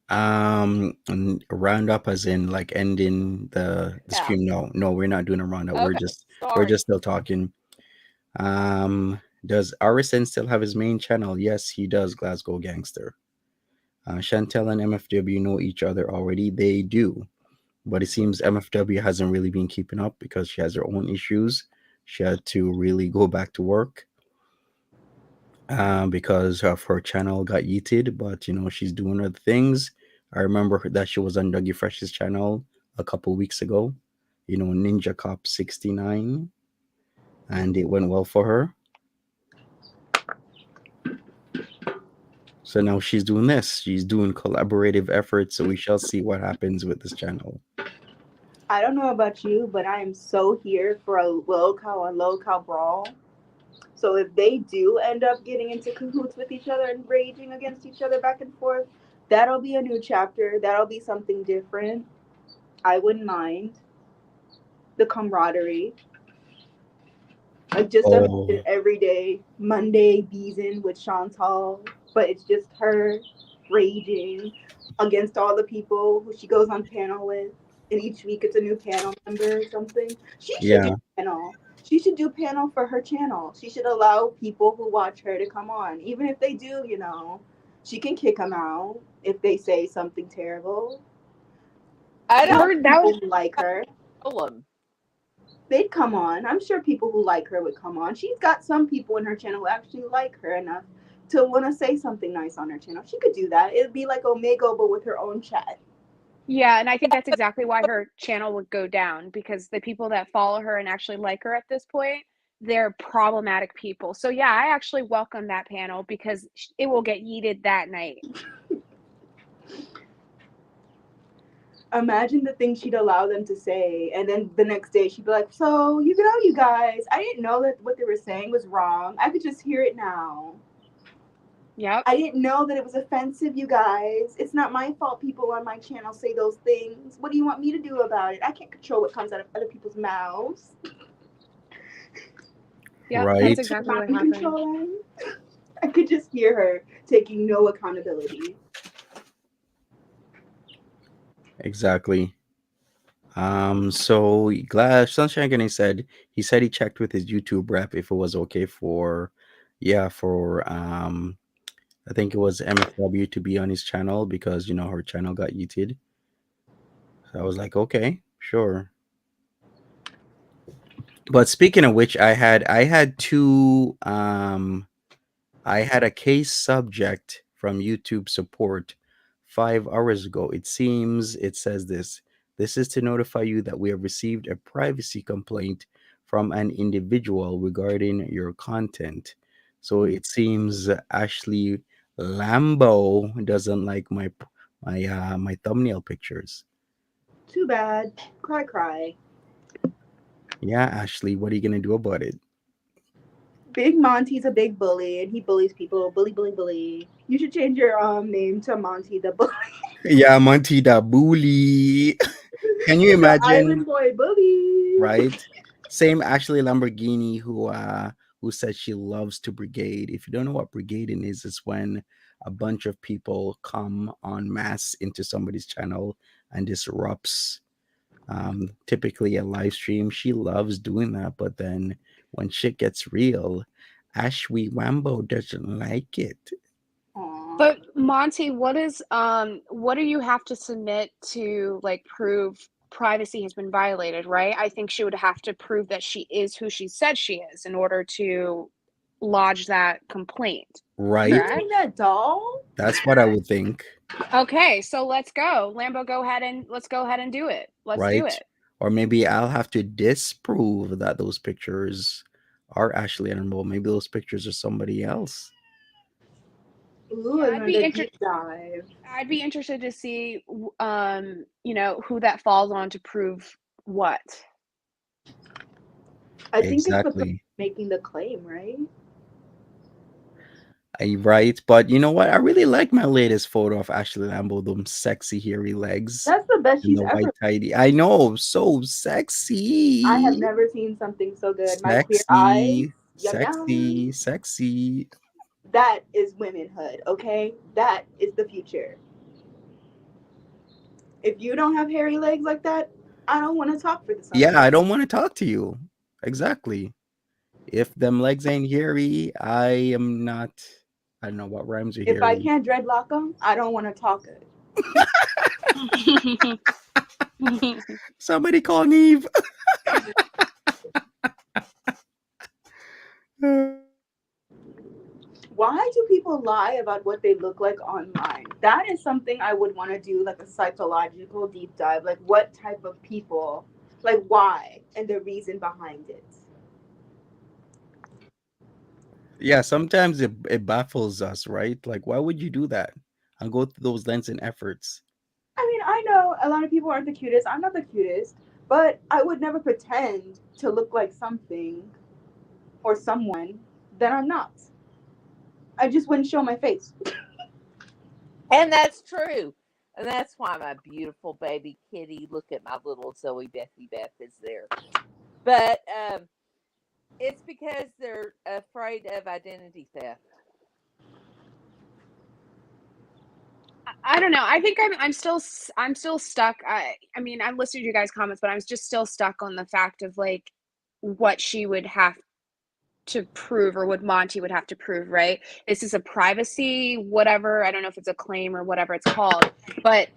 And roundup as in like ending the Yeah. stream. No, we're not doing a roundup. We're Okay. just we're Sorry. just still talking. Does RSN still have his main channel? Yes, he does. Glasgow Gangster. Chantal and MFW know each other already. They do. But it seems MFW hasn't really been keeping up because she has her own issues. She had to really go back to work because of her channel got yeeted. But she's doing other things. I remember that she was on Dougie Fresh's channel a couple weeks ago. Ninja Cop 69, and it went well for her. So now she's doing this. She's doing collaborative efforts. So we shall see what happens with this channel. I don't know about you, but I am so here for a low cow on low cow brawl. So if they do end up getting into cahoots with each other and raging against each other back and forth, that'll be a new chapter. That'll be something different. I wouldn't mind the camaraderie. Like just Oh, imagine every day Monday Beeson with Chantal, but it's just her raging against all the people who she goes on panel with, and each week it's a new panel member or something. She should do yeah. panel. She should do panel for her channel. She should allow people who watch her to come on, even if they do. She can kick them out if they say something terrible. I She don't has Heard that was people who like her. know them. They'd come on. I'm sure people who like her would come on. She's got some people in her channel who actually like her enough to want to say something nice on her channel. She could do that. It'd be like Omega, but with her own chat. Yeah, and I think that's exactly why her channel would go down because the people that follow her and actually like her at this point, they're problematic people. So yeah, I actually welcome that panel because it will get yeeted that night. Imagine the things she'd allow them to say, and then the next day she'd be like, "So you guys, I didn't know that what they were saying was wrong. I could just hear it now. Yep. I didn't know that it was offensive, you guys. It's not my fault people on my channel say those things. What do you want me to do about it? I can't control what comes out of other people's mouths. Yep, that's Right. exactly Not what in happened. control." I could just hear her taking no accountability. Exactly. So glad Sunshine Gunny said he checked with his YouTube rep if it was okay for, yeah, for I think it was MFW to be on his channel because her channel got yeeted. So I was like, okay, sure. But speaking of which, I had two I had a case subject from YouTube support 5 hours ago. It says this. This is to notify you that we have received a privacy complaint from an individual regarding your content. So it seems Ashley Lambo doesn't like my thumbnail pictures. Too bad. Cry, cry. Yeah, Ashley, what are you gonna do about it? Big Monty's a big bully, and he bullies people. Bully, bully, bully. You should change your name to Monty the Bully. Yeah, Monty the bully. Can you The imagine? Island Boy Bully. Right? Same Ashley Lamborghini who said she loves to brigade. If you don't know what brigading is, it's when a bunch of people come en masse into somebody's channel and disrupts typically a live stream. She loves doing that, but then when shit gets real, Ashwee Wambo doesn't like it. Aw. But Monty, what do you have to submit to like prove privacy has been violated, right? I think she would have to prove that she is who she said she is in order to lodge that complaint. Right? You Correct? think that doll? That's what I would think. Okay, so let's go. Lambo, let's go ahead and do it. Let's do Right? it. Or maybe I'll have to disprove that those pictures are Ashley Lambo. Maybe those pictures are somebody else. Ooh, Yeah, another deep dive. I'd be interested to see you know, who that falls on to prove what. I think it's the person Exactly. making the claim, right? Right, but you know what? I really like my latest photo of Ashley Lambo, them sexy hairy legs That's the best and she's the white ever. tidy. I know, so I have sexy, never seen something so good. My queer eyes, sexy, yum yum. sexy, sexy. That is womanhood, okay? That is the future. If you don't have hairy legs like that, I don't want to talk for the summer. Yeah, I don't want to talk to you. Exactly. If them legs ain't hairy, I am not. I don't know what rhymes with If I hairy. can't dreadlock them, I don't want to talk good. Somebody call Neve. Why do people lie about what they look like online? That is something I would want to do, like a psychological deep dive. Like, what type of people, like, why, and the reason behind it. Yeah, sometimes it baffles us, right? Like, why would you do that and go through those lengths and efforts? I mean, I know a lot of people aren't the cutest. I'm not the cutest, but I would never pretend to look like something or someone that I'm not. I just wouldn't show my face. And that's true. And that's why my beautiful baby kitty, look at my little Zoe Bethy Beth is there. But it's because they're afraid of identity theft. I don't know. I think I'm still stuck. I mean, I'm listening to you guys' comments, but I'm just still stuck on the fact of like what she would have to prove or what Monty would have to prove, right? This is a privacy, whatever. I don't know if it's a claim or whatever it's called, but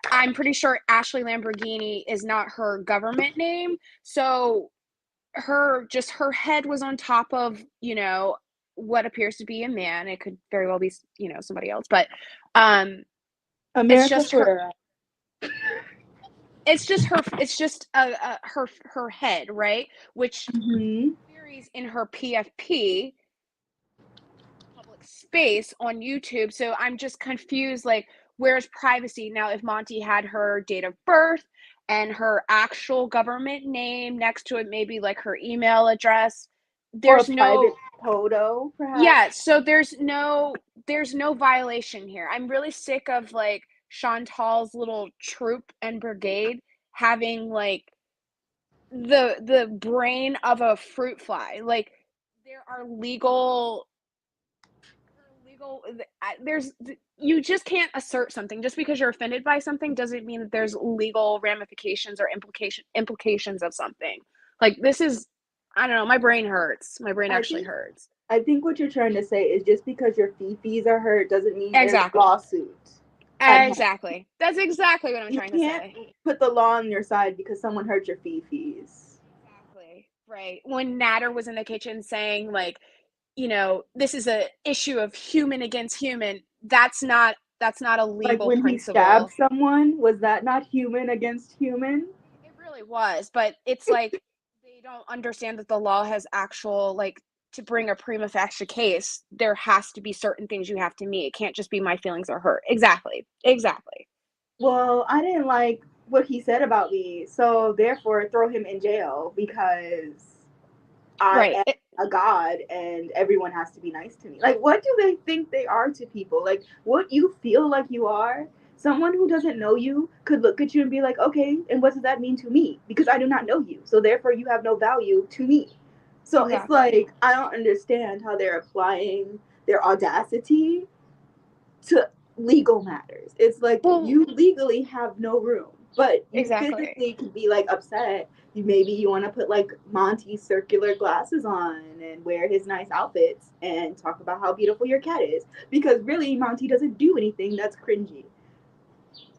I'm pretty sure Ashley Lamborghini is not her government name. So her head was on top of, you know, what appears to be a man. It could very well be, you know, somebody else, but it's America just her. It's just her head, right? Which varies in her PFP public space on YouTube. So I'm just confused, like, where's privacy now? If Monty had her date of birth and her actual government name next to it, maybe like her email address, there's or a no private photo, perhaps. yeah. So there's no violation here. I'm really sick of like Chantal's little troop and brigade having like the brain of a fruit fly. Like there are legal there's you just can't assert something just because you're offended by something doesn't mean that there's legal ramifications or implications of something. Like this is, I don't know, my brain hurts. My brain actually hurts. I think what you're trying to say is just because your fifis are hurt doesn't mean Exactly. there's a lawsuit. Exactly. That's exactly what I'm trying to say. You can't put the law on your side because someone hurt your fifis. Exactly. Right. When Nader was in the kitchen saying like this is a issue of human against human. That's not a Like legal when he stabbed principle. someone, was that not human against human? It really was, but it's like they don't understand that the law has actual, like, to bring a prima facie case, there has to be certain things you have to meet. It can't just be my feelings are hurt. Exactly. Exactly. Well, I didn't like what he said about me, so therefore throw him in jail because I Right. am a god and everyone has to be nice to me. Like, what do they think they are to people? Like, what you feel like you are? Someone who doesn't know you could look at you and be like, okay, and what does that mean to me? Because I do not know you. So therefore, you have no value to me. So it's Exactly. like, I don't understand how they're applying their audacity to legal matters. It's like Well, you legally have no room, but you exactly. physically can be like upset. Maybe you want to put like Monty's circular glasses on and wear his nice outfits and talk about how beautiful your cat is because really Monty doesn't do anything that's cringy.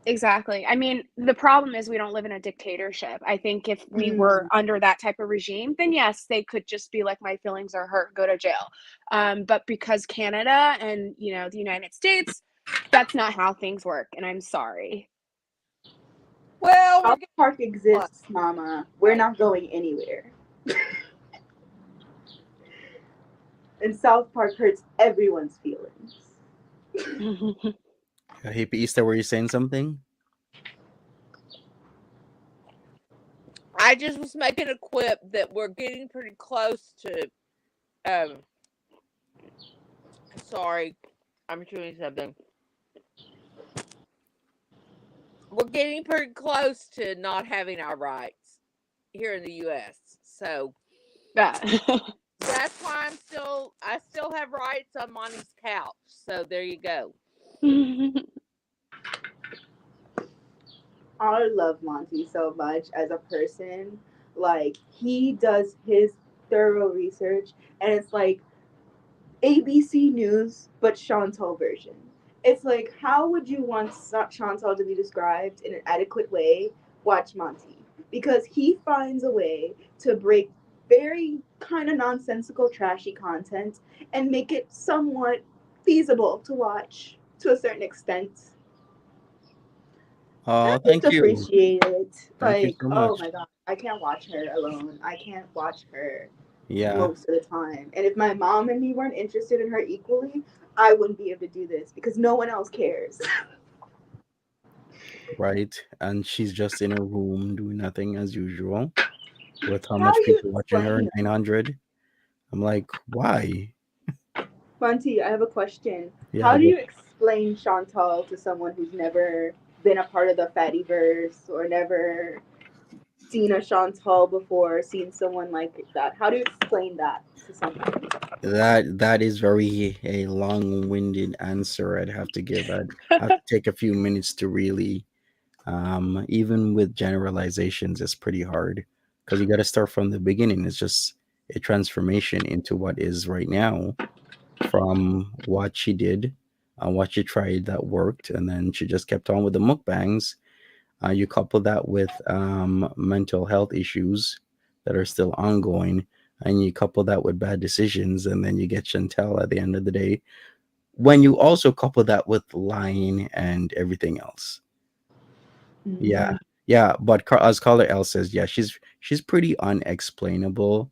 Exactly. I mean, the problem is we don't live in a dictatorship. I think if we were Mm. under that type of regime, then yes, they could just be like, my feelings are hurt, go to jail. But because Canada and, the United States, that's not how things work. And I'm sorry. Well, we're South getting Park one, exists, Mama. We're right? not going anywhere. And South Park hurts everyone's feelings. Hippie Easter, were you saying something? I just was making a quip that we're getting pretty close to. Um, sorry, I'm doing something. We're getting pretty close to not having our rights here in the U.S. So Yeah. that's why I still have rights on Monty's couch. So there you go. I love Monty so much as a person. Like he does his thorough research, and it's like ABC News but Chantal version. It's like how would you want Chantal to be described in an adequate way? Watch Monty because he finds a way to break very kind of nonsensical, trashy content and make it somewhat feasible to watch to a certain extent. I Oh, just thank you. appreciate it. Thank you Like, so oh much. my god, I can't watch her alone. I can't watch her Yeah, most of the time. And if my mom and me weren't interested in her equally, I wouldn't be able to do this because no one else cares. right. And she's just in her room doing nothing as usual with how How much do you people watching her, explain that? 900. I'm like, why? Monty, I have a question. Yeah, How do but you explain Chantal to someone who's never been a part of the Fattyverse or never seen a Chantal before, seen someone like that? How do you explain that to someone? that is very a long-winded answer I'd have to give. I'd have to take a few minutes to really, even with generalizations, it's pretty hard because you got to start from the beginning. It's just a transformation into what is right now from what she did and what she tried that worked, and then she just kept on with the mukbangs. You couple that with mental health issues that are still ongoing, and you couple that with bad decisions, and then you get Chantel at the end of the day. When you also couple that with lying and everything else, yeah, Mm. yeah. But as Caller L says, yeah, she's pretty unexplainable.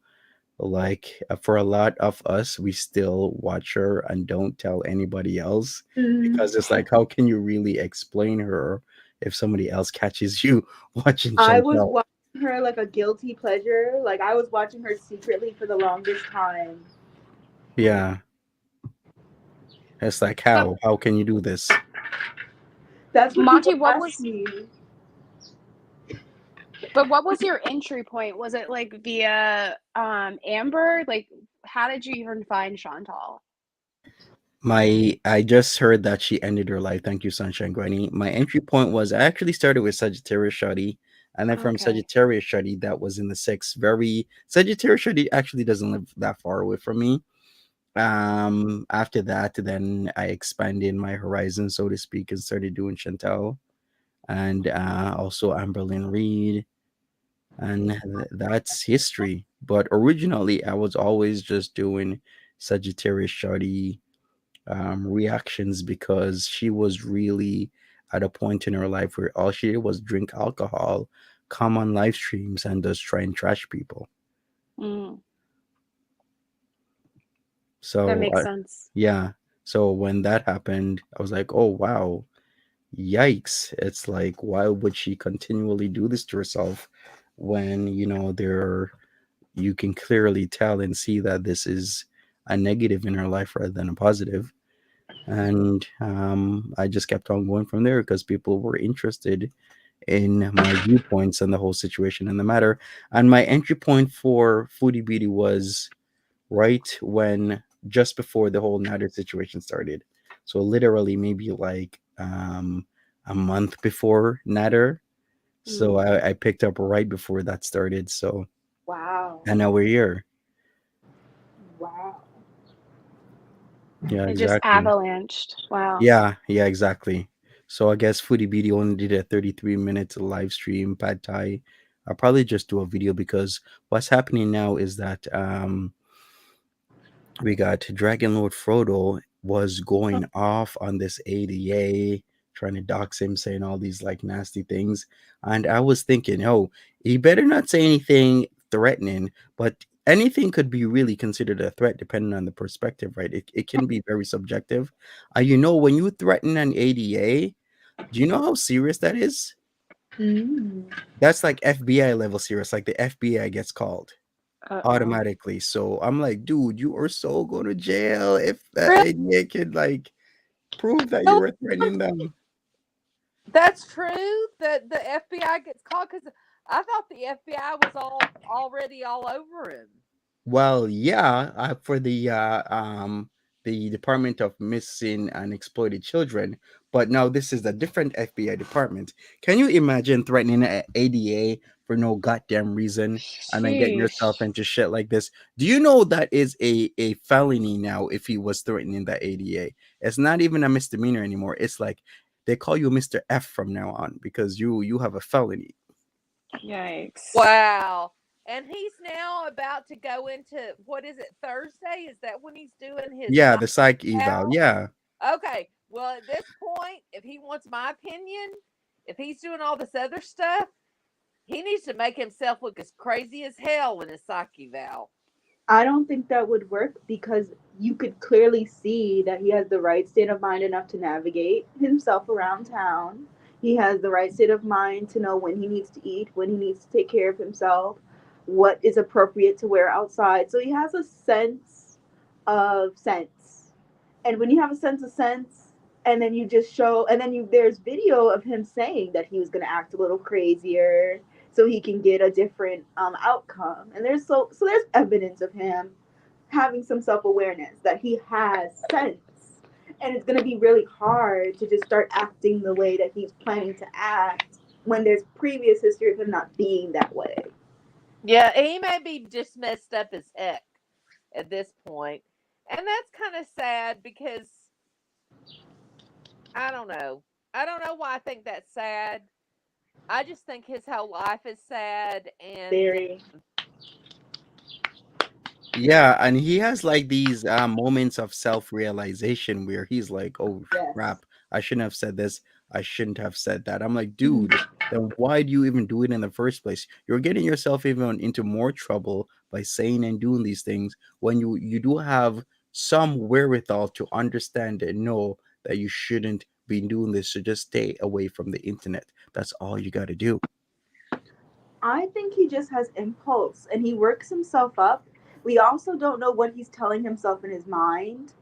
Like for a lot of us, we still watch her and don't tell anybody else Mm. because it's like, how can you really explain her if somebody else catches you watching I was Chantel? watching her like a guilty pleasure. Like I was watching her secretly for the longest time. Yeah, it's like, But how can you do this? That's what Monty, people what ask was me. but what was your entry point? Was it like via Amber? Like how did you even find Chantal? I just heard that she ended her life. Thank you, Sunshine Granny. My entry point was I actually started with Sagittarius Shuddy, and then from Okay. Sagittarius Shuddy, that was in the six. Very Sagittarius Shuddy actually doesn't live that far away from me. After that, then I expanded my horizon, so to speak, and started doing Chantel and also Amberlyn Reed, and that's history. But originally, I was always just doing Sagittarius shawty reactions because she was really at a point in her life where all she did was drink alcohol, come on live streams, and just try and trash people. Mm, that So, makes sense. yeah. So when that happened, I was like, oh, wow, yikes. It's like, why would she continually do this to herself when, you can clearly tell and see that this is a negative in her life rather than a positive. And I just kept on going from there because people were interested in my viewpoints on the whole situation and the matter. And my entry point for Foodie Beauty was right when just before the whole Nader situation started. So literally maybe like a month before Nader. So Mm, I picked up right before that started. So Wow. and now we're here. Wow. Yeah, it just exactly. avalanched. Wow. Yeah, exactly. So I guess Foodie Beauty only did a 33 minute live stream, pad thai. I'll probably just do a video because what's happening now is that we got Dragon Lord Frodo was going off on this ADA, trying to dox him, saying all these like nasty things. And I was thinking, oh, he better not say anything threatening, but anything could be really considered a threat depending on the perspective, right? It can be very subjective. When you threaten an ADA, do you know how serious that is? Mm. That's like FBI level serious, like the FBI gets called Uh-oh. automatically. So I'm like, dude, you are so going to jail if that Really? ADA could like prove that you were threatening them. That's true that the FBI gets called because I thought the FBI was already all over him. Well, yeah, for the Department of Missing and Exploited Children, but now this is a different FBI department. Can you imagine threatening a ADA for no goddamn reason and then getting yourself Sheesh. into shit like this? Do you know that is a felony now if he was threatening the ADA? It's not even a misdemeanor anymore. It's like they call you Mr. F from now on because you have a felony. Yikes. Wow. And he's now about to go into what is it, Thursday? Is that when he's doing his Yeah, psych the psych eval. eval? Yeah. Okay. Well, at this point, if he wants my opinion, if he's doing all this other stuff, he needs to make himself look as crazy as hell in his psych eval. I don't think that would work because you could clearly see that he has the right state of mind enough to navigate himself around town. He has the right state of mind to know when he needs to eat, when he needs to take care of himself, what is appropriate to wear outside. So he has a sense of sense. And when you have a sense of sense, and then you just show, and then there's video of him saying that he was going to act a little crazier so he can get a different outcome. And so there's evidence of him having some self-awareness that he has sense. And it's going to be really hard to just start acting the way that he's planning to act when there's previous history of him not being that way. Yeah, he may be just messed up as heck at this point. And that's kind of sad because I don't know. I don't know why I think that's sad. I just think his whole life is sad and Very. Yeah, and he has like these moments of self-realization where he's like, "Oh Yes. crap, I shouldn't have said this. I shouldn't have said that." I'm like, "Dude, then why do you even do it in the first place? You're getting yourself even into more trouble by saying and doing these things when you do have some wherewithal to understand and know that you shouldn't be doing this. So just stay away from the internet. That's all you got to do." I think he just has impulse and he works himself up. We also don't know what he's telling himself in his mind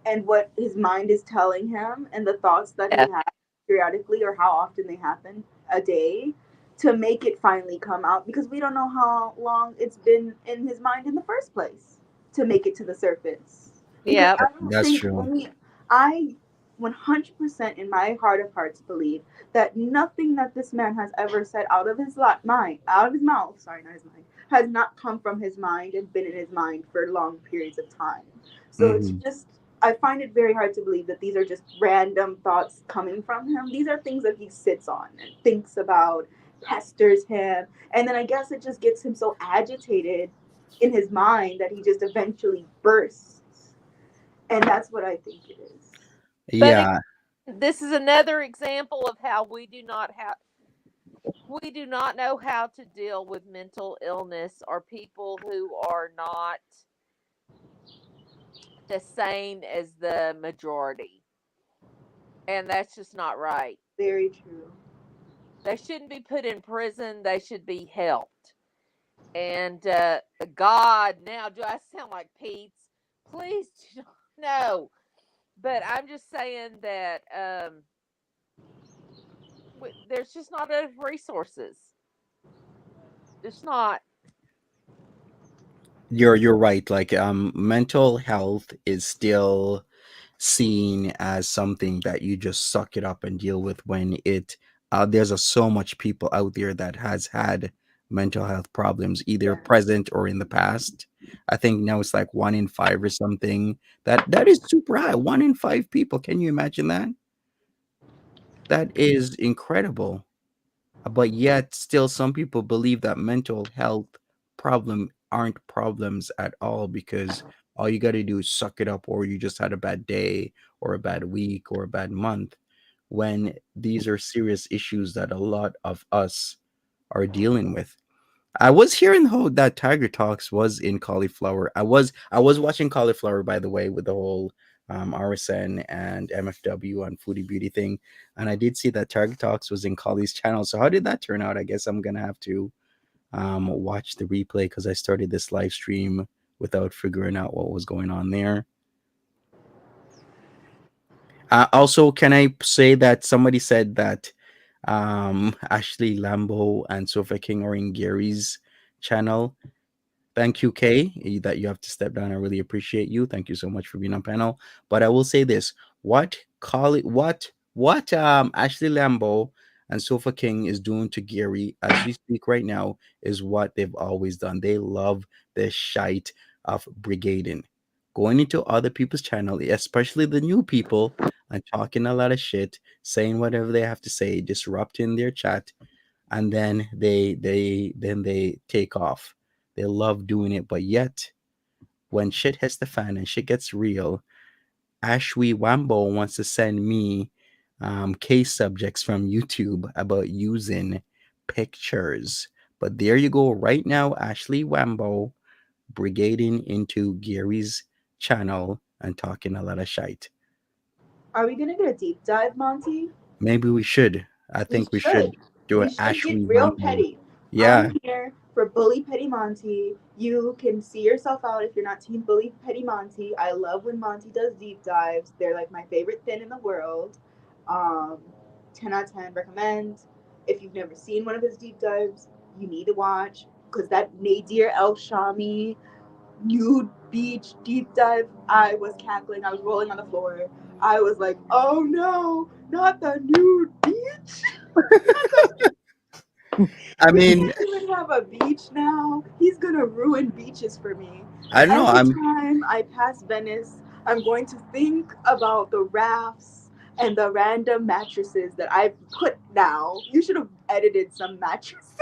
and what his mind is telling him and the thoughts that he yeah, has periodically or how often they happen a day to make it finally come out because we don't know how long it's been in his mind in the first place to make it to the surface. Because yeah, I don't That's think true. I 100% in my heart of hearts believe that nothing that this man has ever said out of his mind, out of his mouth, sorry, not his mind, has not come from his mind and been in his mind for long periods of time. So it's Hmm. just I find it very hard to believe that these are just random thoughts coming from him. These are things that he sits on and thinks about, pesters him, and then I guess it just gets him so agitated in his mind that he just eventually bursts. And that's what I think it is. But Yeah, this is another example of how we do not know how to deal with mental illness or people who are not the same as the majority. And that's just not right. Very true. They shouldn't be put in prison, they should be helped. And God, now do I sound like Pete's? Please no. But I'm just saying that there's just not enough resources. It's not. you're right. Like mental health is still seen as something that you just suck it up and deal with when it there's so much people out there that has had mental health problems either Yeah. present or in the past. I think now it's like 1 in 5 or something. That is super high. 1 in 5 people. Can you imagine that? That is incredible. But yet still some people believe that mental health problem aren't problems at all because all you got to do is suck it up, or you just had a bad day or a bad week or a bad month, when these are serious issues that a lot of us are dealing with. I was hearing that Tiger Talks was in Cauliflower. I was watching Cauliflower, by the way, with the whole RSN and MFW and Foodie Beauty thing, and I did see that Tiger Talks was in Collie's channel. So how did that turn out? I guess I'm gonna have to watch the replay because I started this live stream without figuring out what was going on there. Also, can I say that somebody said that Ashley Lambo and Sofa King are in Gary's channel? Thank you, Kay, that you have to step down. I really appreciate you. Thank you so much for being on panel. But I will say this: what Ashley Lambo and Sofa King is doing to Gary as we speak right now is what they've always done. They love the shite of brigading, going into other people's channel, especially the new people, and talking a lot of shit, saying whatever they have to say, disrupting their chat, and then they take off. They love doing it, but yet when shit hits the fan and shit gets real, Ashwi Wambo wants to send me case subjects from YouTube about using pictures. But there you go, right now, Ashley Wambo brigading into Gary's channel and talking a lot of shite. Are we gonna get a deep dive, Monty? Maybe we should. I We think we should should. do We an should get Ashley real Wambo. petty. Yeah, I'm here for Bully Petty Monty. You can see yourself out if you're not Team Bully Petty Monty. I love when Monty does deep dives. They're like my favorite thing in the world. Um, 10 out of 10 recommend. If you've never seen one of his deep dives, you need to watch because that Nadir El Shami nude beach deep dive, I was cackling. I was rolling on the floor. I was like, oh no, not the nude beach. I We mean, can't even have a beach now. He's gonna ruin beaches for me. I don't know. Every I'm time I pass Venice, I'm going to think about the rafts and the random mattresses that I've put now. You should have edited some mattresses.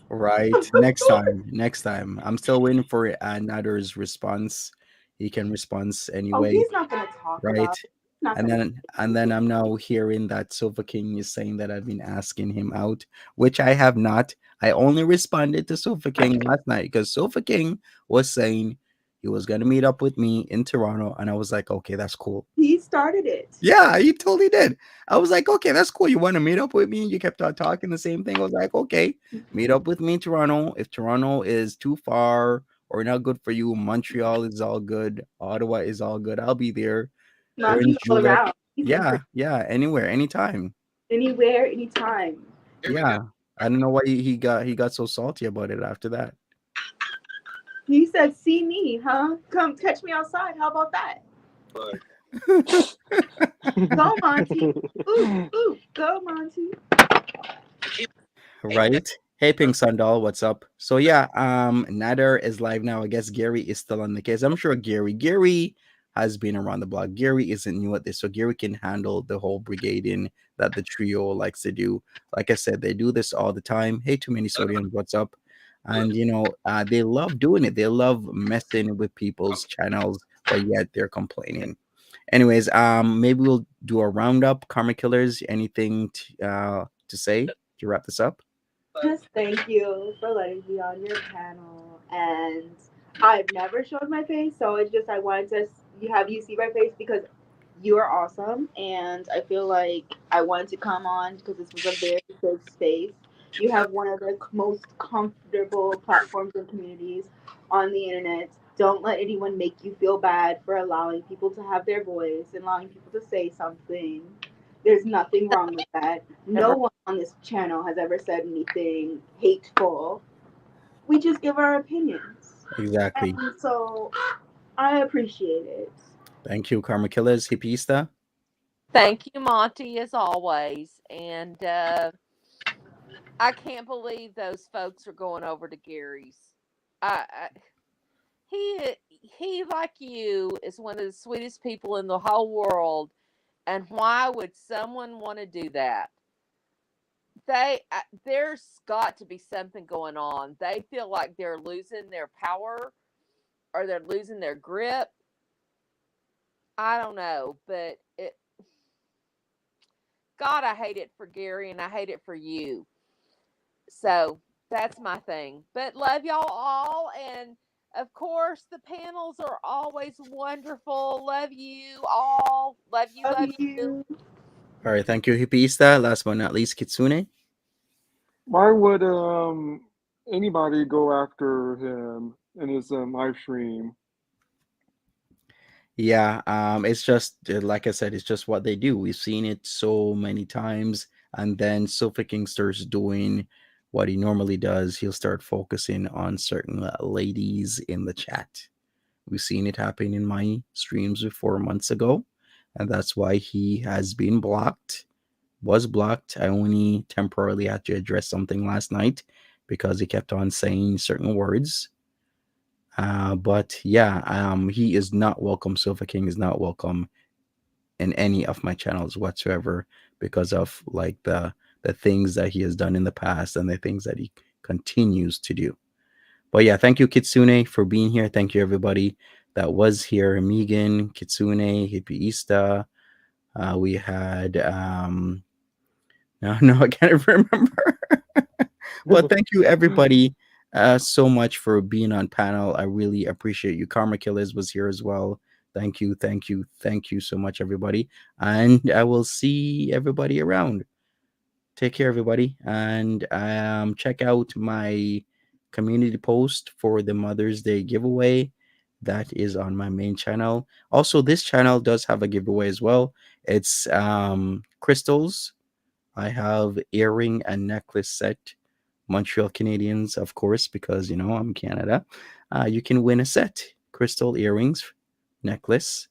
right. Next time. Next time. I'm still waiting for Nader's response. He can respond Oh, anyway, he's not gonna talk right? about it. He's not And gonna. then I'm now hearing that Silver King is saying that I've been asking him out, which I have not. I only responded to Silver King last night because Silver King was saying he was gonna meet up with me in Toronto, and I was like, okay, that's cool. He started it. Yeah, he totally did. I was like, okay, that's cool. You want to meet up with me? You kept on talking the same thing. I was like, okay, meet up with me in Toronto. If Toronto is too far or not good for you, Montreal is all good. Ottawa is all good. I'll be there. Or in Monty's all Julep. around. He's in for Yeah, yeah, anywhere, anytime. anywhere, anytime. Yeah. I don't know why he got so salty about it after that. He said, "See me, huh? Come catch me outside. How about that? Go, Monty. Ooh, ooh, go, Monty." Right? Hey Pink Sandal, what's up? So yeah, Nader is live now. I guess Gary is still on the case. I'm sure Gary has been around the block. Gary isn't new at this, so Gary can handle the whole brigading that the trio likes to do. Like I said, they do this all the time. Hey, too many sodiums, what's up? And they love doing it. They love messing with people's channels, but yet they're complaining. Anyways, maybe we'll do a roundup. Karma Killers, anything to say to wrap this up? Just thank you for letting me on your panel. And I've never showed my face, so it's just I wanted to have you see my face because you are awesome. And I feel like I wanted to come on because this was a very safe space. You have one of the most comfortable platforms and communities on the internet. Don't let anyone make you feel bad for allowing people to have their voice and allowing people to say something. There's nothing wrong with that. No Never. one on this channel has ever said anything hateful. We just give our opinions. Exactly. And so I appreciate it. Thank you, Karma Killers. Hippista. Thank you, Monty, as always. And I can't believe those folks are going over to Gary's. I he like you is one of the sweetest people in the whole world. And why would someone want to do that? There's got to be something going on. They feel like they're losing their power or they're losing their grip. I don't know, but God, I hate it for Gary and I hate it for you. So that's my thing. But love y'all all. And of course, the panels are always wonderful. Love you all. Love you. Love Love you. you. All right, thank you, Hippista. Last but not least, Kitsune. Why would anybody go after him in his live stream? Yeah, it's just like I said, it's just what they do. We've seen it so many times, and then Sofa King starts doing what he normally does. He'll start focusing on certain ladies in the chat. We've seen it happen in my streams before months ago, and that's why he has been blocked. Was blocked. I only temporarily had to address something last night because he kept on saying certain words. But yeah, he is not welcome. Sofa King is not welcome in any of my channels whatsoever because of like the things that he has done in the past and the things that he continues to do. But yeah, thank you, Kitsune, for being here. Thank you, everybody that was here. Megan, Kitsune, Hippieista. We had no, I can't remember. But thank you, everybody, so much for being on panel. I really appreciate you. Karma Killers was here as well. Thank you, thank you, thank you so much, everybody. And I will see everybody around. Take care, everybody, and check out my community post for the Mother's Day giveaway. That is on my main channel. Also, this channel does have a giveaway as well. It's crystals. I have earring and necklace set. Montreal Canadians, of course, because I'm Canada. You can win a set: crystal earrings, necklace,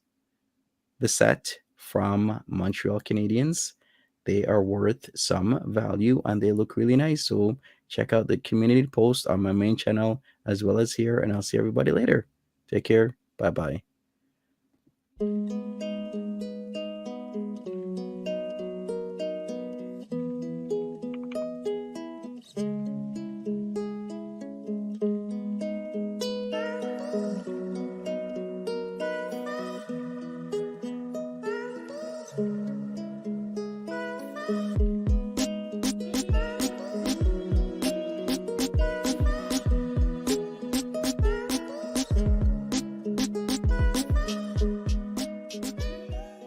the set from Montreal Canadians. They are worth some value and they look really nice. So check out the community post on my main channel as well as here, and I'll see everybody later. Take care. Bye bye.